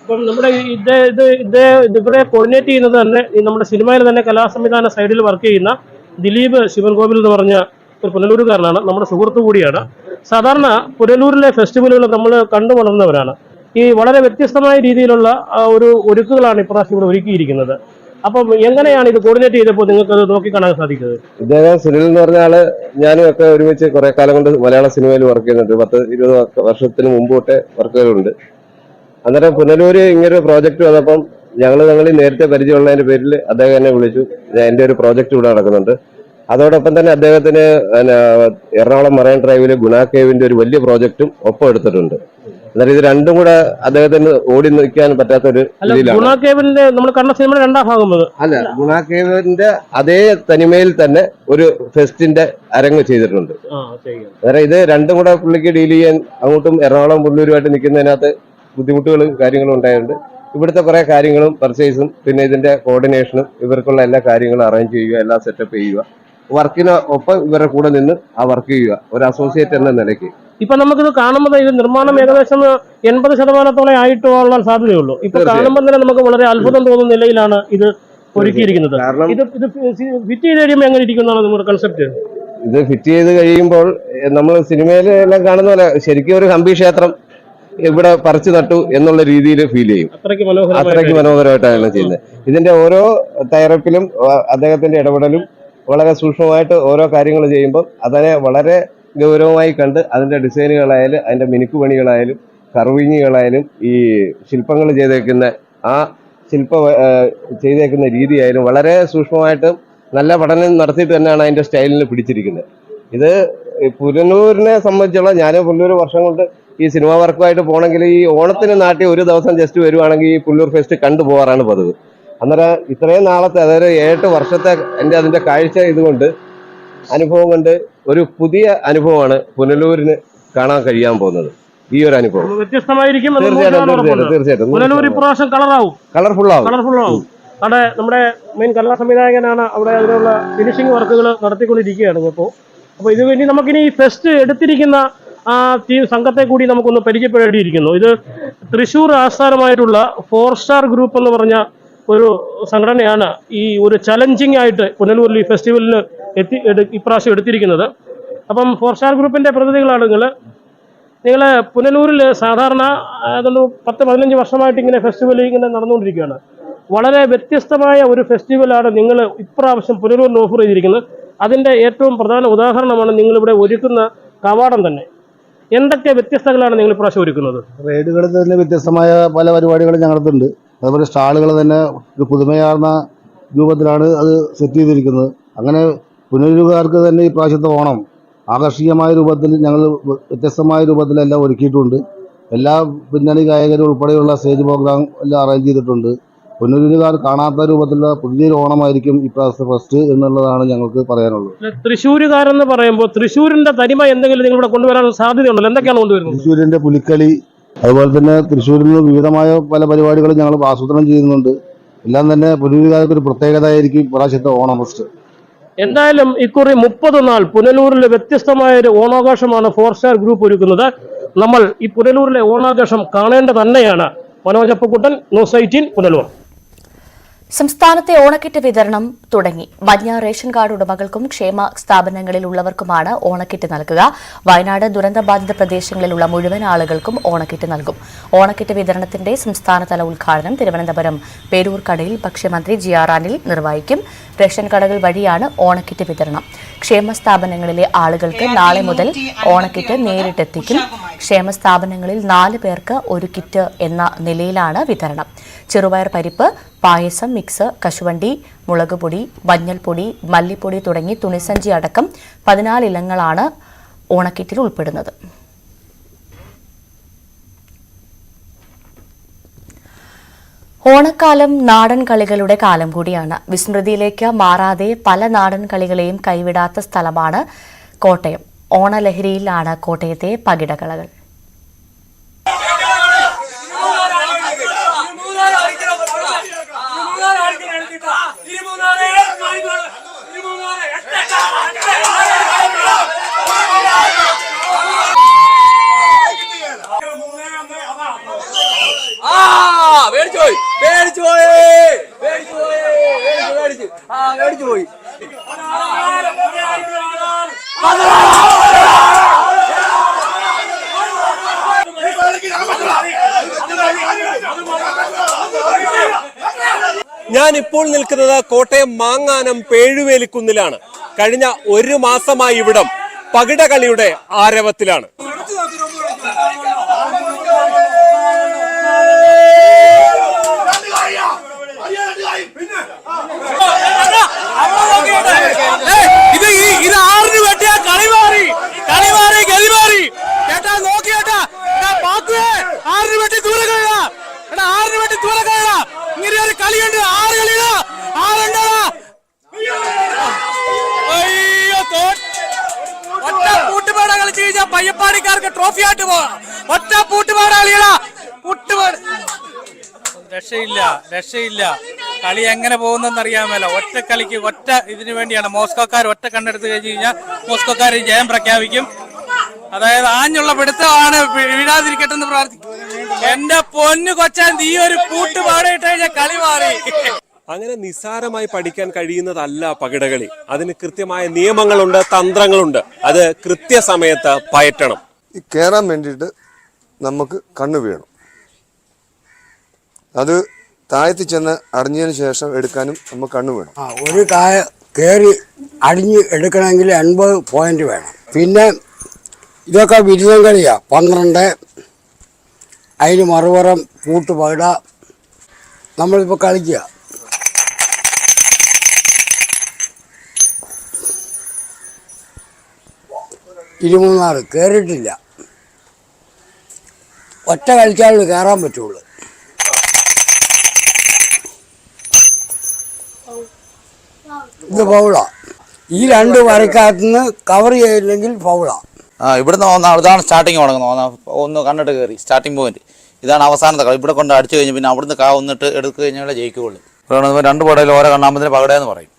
അപ്പം നമ്മുടെ ഇവിടെ കോർഡിനേറ്റ് ചെയ്യുന്നത് തന്നെ നമ്മുടെ സിനിമയിൽ തന്നെ കലാസംവിധാന സൈഡിൽ വർക്ക് ചെയ്യുന്ന ദിലീപ് ശിവൻകോവിൽ എന്ന് പറഞ്ഞ ഒരു പുനലൂരുകാരനാണ്. നമ്മുടെ സുഹൃത്തു കൂടിയാണ്. സാധാരണ പുനലൂരിലെ ഫെസ്റ്റിവലുകൾ നമ്മൾ കണ്ടു വളർന്നവരാണ്. ഈ വളരെ വ്യത്യസ്തമായ രീതിയിലുള്ള ഒരു ഒരുക്കുകളാണ് ഇപ്രാവശ്യം ഇവിടെ ഒരുക്കിയിരിക്കുന്നത്. അപ്പം എങ്ങനെയാണ് ഇത് കോർഡിനേറ്റ് ചെയ്തപ്പോൾ നിങ്ങൾക്ക് അത് നോക്കിക്കാണാൻ സാധിക്കുന്നത്? ഇദ്ദേഹം സുനിൽ എന്ന് പറഞ്ഞ ആള് ഞാനും ഒക്കെ ഒരുമിച്ച് കുറെ കാലം കൊണ്ട് മലയാള സിനിമയിൽ വർക്ക് ചെയ്യുന്നുണ്ട്. 10-20 വർഷത്തിന് മുമ്പ് തൊട്ടേ വർക്കുകളുണ്ട്. അന്നേരം പുനലൂര് ഇങ്ങനൊരു പ്രോജക്റ്റ് വന്നപ്പം ഞങ്ങൾ നേരത്തെ പരിചയമുള്ളതിന്റെ പേരിൽ അദ്ദേഹം എന്നെ വിളിച്ചു. എൻ്റെ ഒരു പ്രോജക്റ്റ് ഇവിടെ നടക്കുന്നുണ്ട്. അതോടൊപ്പം തന്നെ അദ്ദേഹത്തിന് എറണാകുളം മറൈൻ ഡ്രൈവില് ഗുണ കേവിന്റെ ഒരു വലിയ പ്രോജക്റ്റും ഒപ്പം എടുത്തിട്ടുണ്ട്. അന്നേരം ഇത് രണ്ടും കൂടെ അദ്ദേഹത്തിന് ഓടി നിൽക്കാൻ പറ്റാത്തൊരു രീതിയിലാണ്. ഗുണ കേവിന്റെ നമ്മൾ കണ്ട സിനിമയുടെ 2ാം ഭാഗം അല്ല, ഗുണ കേവിന്റെ അതേ തനിമയിൽ തന്നെ ഒരു ഫെസ്റ്റിന്റെ അരങ്ങ് ചെയ്തിട്ടുണ്ട്. അന്നേരം ഇത് രണ്ടും കൂടെ പുള്ളിക്ക് ഡീൽ ചെയ്യാൻ അങ്ങോട്ടും എറണാകുളം പുല്ലൂരുമായിട്ട് നിൽക്കുന്നതിനകത്ത് ബുദ്ധിമുട്ടുകളും കാര്യങ്ങളും ഉണ്ടായിട്ടുണ്ട്. ഇവിടുത്തെ കുറെ കാര്യങ്ങളും പർച്ചേസും പിന്നെ ഇതിന്റെ കോർഡിനേഷനും ഇവർക്കുള്ള എല്ലാ കാര്യങ്ങളും അറേഞ്ച് ചെയ്യുക, എല്ലാം സെറ്റപ്പ് ചെയ്യുക, വർക്കിന് ഒപ്പം ഇവരുടെ കൂടെ നിന്ന് ആ വർക്ക് ചെയ്യുക, ഒരു അസോസിയേറ്റ് എന്ന നിലയ്ക്ക്. ഇപ്പൊ നമുക്കിത് കാണുമ്പോൾ ഇത് നിർമ്മാണം ഏകദേശം 80% ആയിട്ടുള്ള സാധ്യതയുള്ളൂ. ഇപ്പൊ കാണുമ്പോൾ തന്നെ നമുക്ക് വളരെ അത്ഭുതം തോന്നുന്ന നിലയിലാണ് ഇത് ഒരുക്കിയിരിക്കുന്നത്. ഇത് ഫിറ്റ് ചെയ്ത് കഴിയുമ്പോൾ എങ്ങനെ ഇരിക്കുന്നതാണ് നമ്മുടെ കൺസെപ്റ്റ്? ഇത് ഫിറ്റ് ചെയ്ത് കഴിയുമ്പോൾ നമ്മൾ സിനിമയിലെല്ലാം കാണുന്ന പോലെ ശരിക്കും ഒരു ഹംപി ക്ഷേത്രം ഇവിടെ പറിച്ചു നട്ടു എന്നുള്ള രീതിയിൽ ഫീൽ ചെയ്യും. അത്രയ്ക്ക് മനോഹരമായിട്ടാണ് ചെയ്യുന്നത്. ഇതിന്റെ ഓരോ തയ്യാറെടുപ്പിലും അദ്ദേഹത്തിന്റെ ഇടപെടലും വളരെ സൂക്ഷ്മമായിട്ട് ഓരോ കാര്യങ്ങൾ ചെയ്യുമ്പോൾ അതിനെ വളരെ ഗൗരവമായി കണ്ട് അതിന്റെ ഡിസൈനുകളായാലും അതിന്റെ മിനുക്കുപണികളായാലും കർവിങ്ങുകളായാലും ഈ ശില്പങ്ങൾ ചെയ്തേക്കുന്ന ആ ചെയ്തേക്കുന്ന രീതിയായാലും വളരെ സൂക്ഷ്മമായിട്ട് നല്ല പഠനം നടത്തിയിട്ട് തന്നെയാണ് അതിന്റെ സ്റ്റൈലിന് പിടിച്ചിരിക്കുന്നത്. ഇത് പുനലൂരിനെ സംബന്ധിച്ചുള്ള ഞാൻ പുനലൂർ വർഷം കൊണ്ട് ഈ സിനിമ വർക്കുമായിട്ട് പോകണമെങ്കിൽ ഈ ഓണത്തിന് നാട്ടിൽ ഒരു ദിവസം ജസ്റ്റ് വരുവാണെങ്കിൽ ഈ പുല്ലൂർ ഫെസ്റ്റ് കണ്ടുപോകാറാണ് പതിവ്. അന്നേരം ഇത്രയും നാളത്തെ അതായത് 7 വർഷത്തെ അതിന്റെ കാഴ്ച ഇതുകൊണ്ട് അനുഭവം കൊണ്ട് ഒരു പുതിയ അനുഭവമാണ് പുനലൂരിന് കാണാൻ കഴിയാൻ പോകുന്നത്. ഈ ഒരു അനുഭവം വ്യത്യസ്തമായിരിക്കും. തീർച്ചയായിട്ടും കളർഫുൾ ആവും. അവിടെ നമ്മുടെ മെയിൻ കലാ സംവിധായകനാണ് അവിടെ അതിനുള്ള ഫിനിഷിംഗ് വർക്കുകൾ നടത്തിക്കൊണ്ടിരിക്കുകയാണ്. അപ്പോൾ ഇത് വേണ്ടി നമുക്കിനി ഈ ഫെസ്റ്റ് എടുത്തിരിക്കുന്ന ആ ടീം സംഘത്തെ കൂടി നമുക്കൊന്ന് പരിചയപ്പെടേണ്ടിയിരിക്കുന്നു. ഇത് തൃശ്ശൂർ ആസ്ഥാനമായിട്ടുള്ള 4 സ്റ്റാർ ഗ്രൂപ്പ് എന്ന് പറഞ്ഞ ഒരു സംഘടനയാണ് ഈ ഒരു ചലഞ്ചിങ് ആയിട്ട് പുനലൂരിൽ ഈ ഫെസ്റ്റിവലിന് ഇപ്രാവശ്യം എടുത്തിരിക്കുന്നത്. അപ്പം 4 സ്റ്റാർ ഗ്രൂപ്പിന്റെ പ്രതിനിധികളാണ് നിങ്ങൾ പുനലൂരിൽ സാധാരണ 10-15 വർഷമായിട്ട് ഇങ്ങനെ ഫെസ്റ്റിവൽ ഇങ്ങനെ നടന്നുകൊണ്ടിരിക്കുകയാണ്. വളരെ വ്യത്യസ്തമായ ഒരു ഫെസ്റ്റിവലാണ് നിങ്ങൾ ഇപ്രാവശ്യം പുനലൂരിൽ ഓഫർ ചെയ്തിരിക്കുന്നത്. അതിന്റെ ഏറ്റവും പ്രധാന ഉദാഹരണമാണ് നിങ്ങളിവിടെ ഒരുക്കുന്ന കവാടം തന്നെ. എന്തൊക്കെ വ്യത്യസ്തങ്ങളാണ് നിങ്ങൾ ഇപ്രാവശ്യം ഒരുക്കുന്നത്? റൈഡുകളിൽ തന്നെ വ്യത്യസ്തമായ പല പരിപാടികളും ഞങ്ങൾക്കുണ്ട്. അതുപോലെ സ്റ്റാളുകൾ തന്നെ ഒരു പുതുമയാർന്ന രൂപത്തിലാണ് അത് സെറ്റ് ചെയ്തിരിക്കുന്നത്. അങ്ങനെ പുനലൂരുകാർക്ക് തന്നെ ഈ പ്രാവശ്യത്തെ ഓണം ആകർഷകമായ രൂപത്തിൽ ഞങ്ങൾ വ്യത്യസ്തമായ രൂപത്തിലെല്ലാം ഒരുക്കിയിട്ടുണ്ട്. എല്ലാ പിന്നണി ഗായകരും ഉൾപ്പെടെയുള്ള സ്റ്റേജ് പ്രോഗ്രാം എല്ലാം അറേഞ്ച് ചെയ്തിട്ടുണ്ട്. പുനലൂരുകാർ കാണാത്ത രൂപത്തിലുള്ള പുതിയൊരു ഓണമായിരിക്കും ഇപ്രാവശ്യത്തെ ഫസ്റ്റ് എന്നുള്ളതാണ് ഞങ്ങൾക്ക് പറയാനുള്ളത്. തൃശ്ശൂരുകാരെന്ന് പറയുമ്പോൾ തൃശ്ശൂരിന്റെ തനിമ എന്തെങ്കിലും നിങ്ങളിവിടെ കൊണ്ടുവരാൻ സാധ്യതയുണ്ടല്ലോ? എന്തൊക്കെയാണ് കൊണ്ടുവരുന്നത്? തൃശ്ശൂരിന്റെ പുലിക്കളി, അതുപോലെ തന്നെ തൃശ്ശൂരിൽ നിന്ന് വിവിധമായ പല പരിപാടികളും ഞങ്ങൾ ആസൂത്രണം ചെയ്യുന്നുണ്ട്. എല്ലാം തന്നെ പുനലൂരുകാർക്ക് ഒരു പ്രത്യേകതയായിരിക്കും ഇപ്രാവശ്യത്തെ ഓണം ഫെസ്റ്റ്. എന്തായാലും ഇക്കുറി 30 നാൾ പുനലൂരിലെ വ്യത്യസ്തമായ ഒരു ഓണാഘോഷമാണ് 4 സ്റ്റാർ ഗ്രൂപ്പ് ഒരുക്കുന്നത്. നമ്മൾ ഈ പുനലൂരിലെ ഓണാഘോഷം കാണേണ്ട തന്നെയാണ്. മനോജ് അപ്പക്കുട്ടൻ, ന്യൂസ് 18 പുനലൂർ. സംസ്ഥാനത്തെ ഓണക്കിറ്റ് വിതരണം തുടങ്ങി. മഞ്ഞ റേഷൻ കാർഡ് ഉടമകൾക്കും ക്ഷേമ സ്ഥാപനങ്ങളിൽ ഉള്ളവർക്കുമാണ് ഓണക്കിറ്റ് നൽകുക. വയനാട് ദുരന്തബാധിത പ്രദേശങ്ങളിലുള്ള മുഴുവൻ ആളുകൾക്കും ഓണക്കിറ്റ് നൽകും. ഓണക്കിറ്റ് വിതരണത്തിന്റെ സംസ്ഥാനതല ഉദ്ഘാടനം തിരുവനന്തപുരം പേരൂർക്കടയിൽ ഭക്ഷ്യമന്ത്രി GR അനിൽ നിർവഹിക്കും. റേഷൻ കടകൾ വഴിയാണ് ഓണക്കിറ്റ് വിതരണം. ക്ഷേമ സ്ഥാപനങ്ങളിലെ ആളുകൾക്ക് നാളെ മുതൽ ഓണക്കിറ്റ് നേരിട്ടെത്തിക്കും. ക്ഷേമ സ്ഥാപനങ്ങളിൽ 4 പേർക്ക് ഒരു കിറ്റ് എന്ന നിലയിലാണ് വിതരണം. ചെറുപയർ പരിപ്പ്, പായസം, മിക്സ്, കശുവണ്ടി, മുളകുപൊടി, മഞ്ഞൾപ്പൊടി, മല്ലിപ്പൊടി തുടങ്ങി തുണിസഞ്ചി അടക്കം 14 ഇനങ്ങളാണ് ഓണക്കിറ്റിൽ ഉൾപ്പെടുന്നത്. ഓണക്കാലം നാടൻ കളികളുടെ കാലം കൂടിയാണ്. വിസ്മൃതിയിലേക്ക് മാറാതെ പല നാടൻ കളികളെയും കൈവിടാത്ത സ്ഥലമാണ് കോട്ടയം. ഓണലഹരിയിലാണ് കോട്ടയത്തെ പകിടകളകൾ. ഞാനിപ്പോൾ നിൽക്കുന്നത് കോട്ടയം മാങ്ങാനം പേഴുവേലിക്കുന്നിലാണ്. കഴിഞ്ഞ 1 മാസമായി ഇവിടം പകിടകളിയുടെ ആരവത്തിലാണ്. ഇത് 6 വെട്ടിയ കളിമാറി ഗലിമാറി കേട്ടാ നോക്കിയേട്ടാ 6 വെട്ടി ദൂരെ കഴിയ 6 വെട്ടി ദൂരെ കഴിയ ഇങ്ങനെ ഒരു കളിയുണ്ട്. 6 കളിയില് 6 ഉണ്ടോ? ഒറ്റ പൂട്ടുപാട കളിച്ച് കഴിഞ്ഞാൽ പയ്യപ്പാടിക്കാർക്ക് ട്രോഫി ആയിട്ട് പോകാം. ഒറ്റ പൂട്ടുപാട കളികളാ പൂട്ടുപാട് രക്ഷയില്ല. കളി എങ്ങനെ പോകുന്നറിയാമല്ല. ഒറ്റ കളിക്ക് ഒറ്റ ഇതിനു വേണ്ടിയാണ് മോസ്കോക്കാർ ഒറ്റ കണ്ണെടുത്ത് കഴിഞ്ഞ് കഴിഞ്ഞാൽ മോസ്കോക്കാർ ജയം പ്രഖ്യാപിക്കും. അതായത് ആഞ്ഞുള്ള പിടുത്തമാണ്, വീഴാതിരിക്കട്ടെ എന്ന് പ്രാർത്ഥിക്കും. എന്റെ പൊന്നു കൊച്ചാൻ നീ ഒരു പൂട്ടുപാടിട്ട് കഴിഞ്ഞാൽ കളി മാറി. അങ്ങനെ നിസ്സാരമായി പഠിക്കാൻ കഴിയുന്നതല്ല പകിടകളി. അതിന് കൃത്യമായ നിയമങ്ങളുണ്ട്, തന്ത്രങ്ങളുണ്ട്. അത് കൃത്യസമയത്ത് പയറ്റണം. കയറാൻ വേണ്ടിയിട്ട് നമുക്ക് കണ്ണു വീണം, അത് താഴത്ത് ചെന്ന് അടഞ്ഞതിന് ശേഷം എടുക്കാനും നമുക്ക് കണ്ണു വേണം. ഒരു കായ കയറി അടിഞ്ഞ് എടുക്കണമെങ്കിൽ 80 പോയിന്റ് വേണം. പിന്നെ ഇതൊക്കെ ബിരുദം കളിയാ. 12 അതിന് മറുപുറം പൂട്ടുപകിട നമ്മളിപ്പോൾ കളിക്കുക. ഇരുമൂന്നാറ് കയറിയിട്ടില്ല. ഒറ്റ കളിച്ചാൽ കയറാൻ പറ്റുള്ളൂ. ഇത് ഫൗളാ. ഈ 2 വരക്കകത്തുനിന്ന് കവർ ചെയ്തില്ലെങ്കിൽ ഫൗളാ. ഇവിടുന്ന് ഇതാണ് സ്റ്റാർട്ടിങ് തുടങ്ങുന്നത്. ഒന്ന് കണ്ടിട്ട് കയറി സ്റ്റാർട്ടിംഗ് പോയിന്റ് ഇതാണ് അവസാനത്തെ കളി. ഇവിടെ കൊണ്ട് അടിച്ചു കഴിഞ്ഞ് പിന്നെ അവിടുന്ന് വന്നിട്ട് എടുത്തു കഴിഞ്ഞാൽ ജയിക്കുകയുള്ളൂ. 2 പടയിൽ ഓരോ കണ്ണാമ്പത്തിന് പകടയെന്ന് പറയും.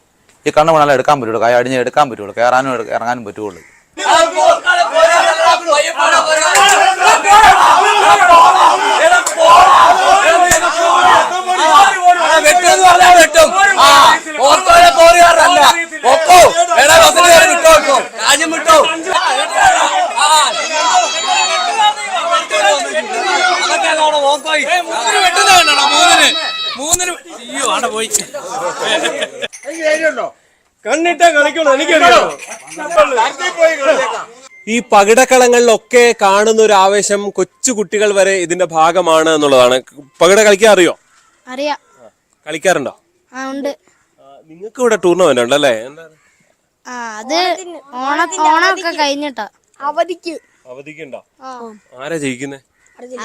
ഈ കണ്ണ് വേണമെങ്കിൽ എടുക്കാൻ പറ്റുള്ളൂ, കായ അടിഞ്ഞ് എടുക്കാൻ പറ്റുള്ളൂ, കയറാനും ഇറങ്ങാനും പറ്റുള്ളൂ. ഈ പകിടക്കളങ്ങളിലൊക്കെ കാണുന്ന ഒരു ആവേശം കൊച്ചു കുട്ടികൾ വരെ ഇതിന്റെ ഭാഗമാണ് എന്നുള്ളതാണ്. പകിട കളിക്കാൻ അറിയോ? അറിയാം. കളിക്കാറുണ്ടോ? ഉണ്ട്. നിങ്ങൾക്ക് ഇവിടെ ടൂർണമെന്റ് ഉണ്ടല്ലേ? അത് ഓണമൊക്കെ കഴിഞ്ഞിട്ടാ. അവധിക്കുണ്ടോ? ആരാ ജയിക്കുന്നേ?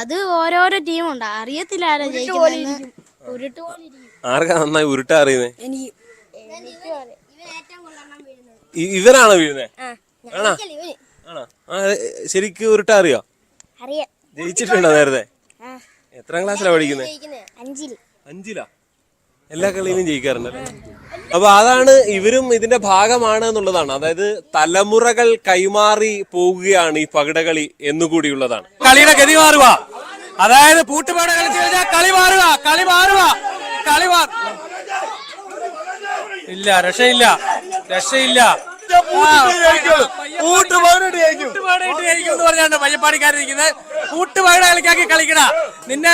അത് ഓരോരോ ടീമുണ്ട്, അറിയത്തില്ല ആരാ ജയിക്കുന്നതെന്ന്. ആർക്കാ നന്നായി ഉരുട്ടാ അറിയുന്നേ? ഇവനാണോ വീഴുന്നേ? ആണോ? ശരിക്കും ഉരുട്ടാ അറിയോ? ജയിച്ചിട്ടുണ്ടോ നേരത്തെ? എത്രാം ക്ലാസ്സിലാണ് പഠിക്കുന്നത്? 5-ലാ. എല്ലാ കളിയിലും ജയിക്കാറുണ്ടല്ലേ? അപ്പൊ അതാണ്, ഇവരും ഇതിന്റെ ഭാഗമാണ് എന്നുള്ളതാണ്. അതായത് തലമുറകൾ കൈമാറി പോകുകയാണ് ഈ പകിടകളി എന്നുകൂടിയുള്ളതാണ്. കളിയുടെ ഗതി മാറുക, അതായത് പൂട്ടുപാട കളിച്ചു കഴിഞ്ഞാൽ കളി മാറുക, കളി മാറുക, കളി ഇല്ല, രക്ഷയില്ല, രക്ഷയില്ല. പറഞ്ഞാണ് പയ്യപ്പാടിക്കാരിക്കുന്നത്. പൂട്ടുപകട കളിക്കാക്കി കളിക്കണ നിന്നെ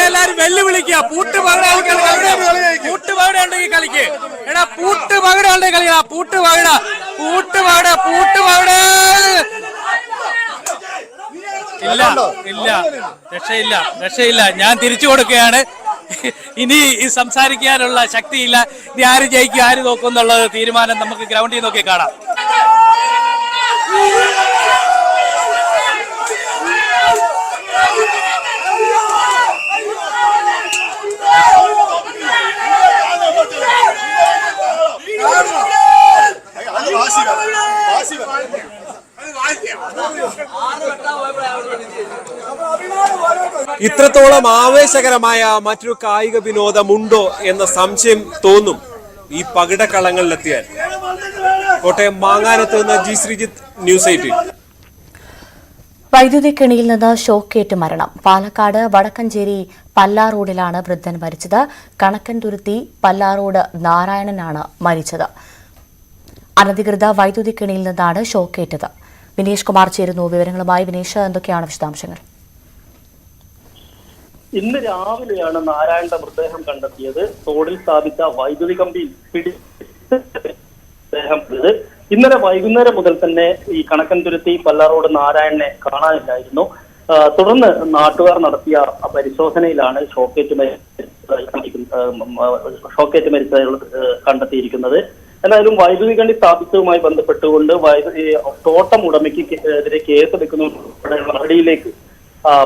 എല്ലാരും വെല്ലുവിളിക്കുക. പൂട്ടുപകട ഉണ്ടെങ്കിൽ കളിക്ക്. എടാ പൂട്ടുപകട ഉണ്ടെങ്കിൽ കളിക്കണ. പൂട്ടുപകട ഇല്ല ഇല്ല, രക്ഷയില്ല, രക്ഷയില്ല. ഞാൻ തിരിച്ചു കൊടുക്കുകയാണ്. ഇനി സംസാരിക്കാനുള്ള ശക്തിയില്ല. ഇനി ആര് ജയിക്കും ആര് നോക്കും എന്നുള്ളത് തീരുമാനം നമുക്ക് ഗ്രൗണ്ടിൽ നോക്കി കാണാം. ഇത്രത്തോളം ആവേശകരമായ മറ്റൊരു കായിക വിനോദമുണ്ടോ എന്ന സംശയം തോന്നും ഈ പകിടക്കളങ്ങളിലെത്തിയാൽ. കോട്ടയം മാങ്ങാനത്ത് നിന്ന് ജി ശ്രീജിത്ത്, ന്യൂസ് 18. വൈദ്യുതി കെണിയിൽ നിന്ന് ഷോക്കേറ്റ് മരണം. പാലക്കാട് വടക്കഞ്ചേരി പല്ലാറോഡിലാണ് വൃദ്ധൻ മരിച്ചത്. കണക്കൻതുരുത്തി പല്ലാറോഡ് നാരായണനാണ് മരിച്ചത്. അനധികൃത വൈദ്യുതി കെണിയിൽ നിന്നാണ് ഷോക്കേറ്റത്. വിനേഷ് കുമാർ ചേരുന്നു വിവരങ്ങളുമായി. വിനേഷ്, എന്തൊക്കെയാണ് വിശദാംശങ്ങൾ? ഇന്ന് രാവിലെയാണ് നാരായണന്റെ മൃതദേഹം കണ്ടെത്തിയത്. തോടിൽ സ്ഥാപിച്ച വൈദ്യുതി കമ്പിയിൽ മൃതദേഹം. ഇന്നലെ വൈകുന്നേരം മുതൽ തന്നെ ഈ കണക്കൻതുരുത്തി പല്ലാറോഡ് നാരായണനെ കാണാനില്ലായിരുന്നു. തുടർന്ന് നാട്ടുകാർ നടത്തിയ പരിശോധനയിലാണ് ഷോക്കേറ്റ് മരിച്ചതായി കണ്ടെത്തിയിരിക്കുന്നത്. എന്തായാലും വൈദ്യുതി കമ്പി സ്ഥാപിച്ചതുമായി ബന്ധപ്പെട്ടുകൊണ്ട് തോട്ടം ഉടമയ്ക്ക് എതിരെ കേസെടുക്കുന്നതിനുള്ള നടപടിയിലേക്ക്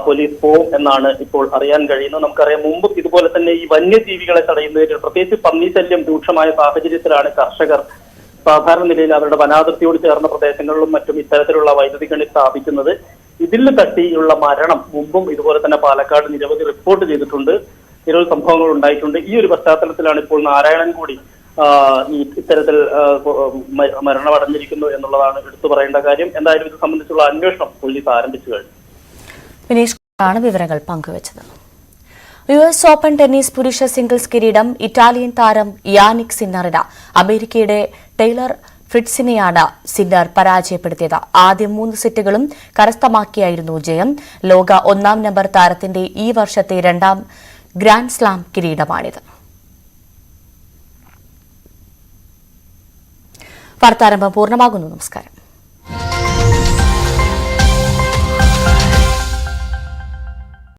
പോലീസ് പോവും എന്നാണ് ഇപ്പോൾ അറിയാൻ കഴിയുന്നത്. നമുക്കറിയാം, മുമ്പ് ഇതുപോലെ തന്നെ ഈ വന്യജീവികളെ തടയുന്നതിന്, പ്രത്യേകിച്ച് പന്നിശല്യം രൂക്ഷമായ സാഹചര്യത്തിലാണ് കർഷകർ സാധാരണ നിലയിൽ അവരുടെ വനാതിർത്തിയോട് ചേർന്ന പ്രദേശങ്ങളിലും മറ്റും ഇത്തരത്തിലുള്ള വൈദ്യുതി കണി സ്ഥാപിക്കുന്നത്. ഇതിൽ തട്ടിയുള്ള മരണം മുമ്പും ഇതുപോലെ തന്നെ പാലക്കാട് നിരവധി റിപ്പോർട്ട് ചെയ്തിട്ടുണ്ട്. നിരവധി സംഭവങ്ങൾ ഉണ്ടായിട്ടുണ്ട്. ഈ ഒരു പശ്ചാത്തലത്തിലാണ് ഇപ്പോൾ നാരായണൻ കൂടി ഈ ഇത്തരത്തിൽ മരണമടഞ്ഞിരിക്കുന്നു എന്നുള്ളതാണ് എടുത്തു പറയേണ്ട കാര്യം. എന്തായാലും ഇത് സംബന്ധിച്ചുള്ള അന്വേഷണം പോലീസ് ആരംഭിച്ചു കഴിഞ്ഞു. വിനേഷാണ് വിവരങ്ങൾ പങ്കുവച്ചത്. US ഓപ്പൺ ടെന്നീസ് പുരുഷ സിംഗിൾസ് കിരീടം ഇറ്റാലിയൻ താരം യാനിക് സിന്നറിന് അമേരിക്കയുടെ ടൈലർ ഫ്രിറ്റ്സിനെയാണ് സിന്നർ പരാജയപ്പെടുത്തിയത്. ആദ്യ 3 സെറ്റുകളും കരസ്ഥമാക്കിയായിരുന്നു ജയം. ലോക 1-ാം നമ്പർ താരത്തിന്റെ ഈ വർഷത്തെ 2ാം ഗ്രാൻഡ് സ്ലാം കിരീടമാണിത്. വാർത്താരംഭം പൂർണ്ണമാകുന്നു. നമസ്കാരം.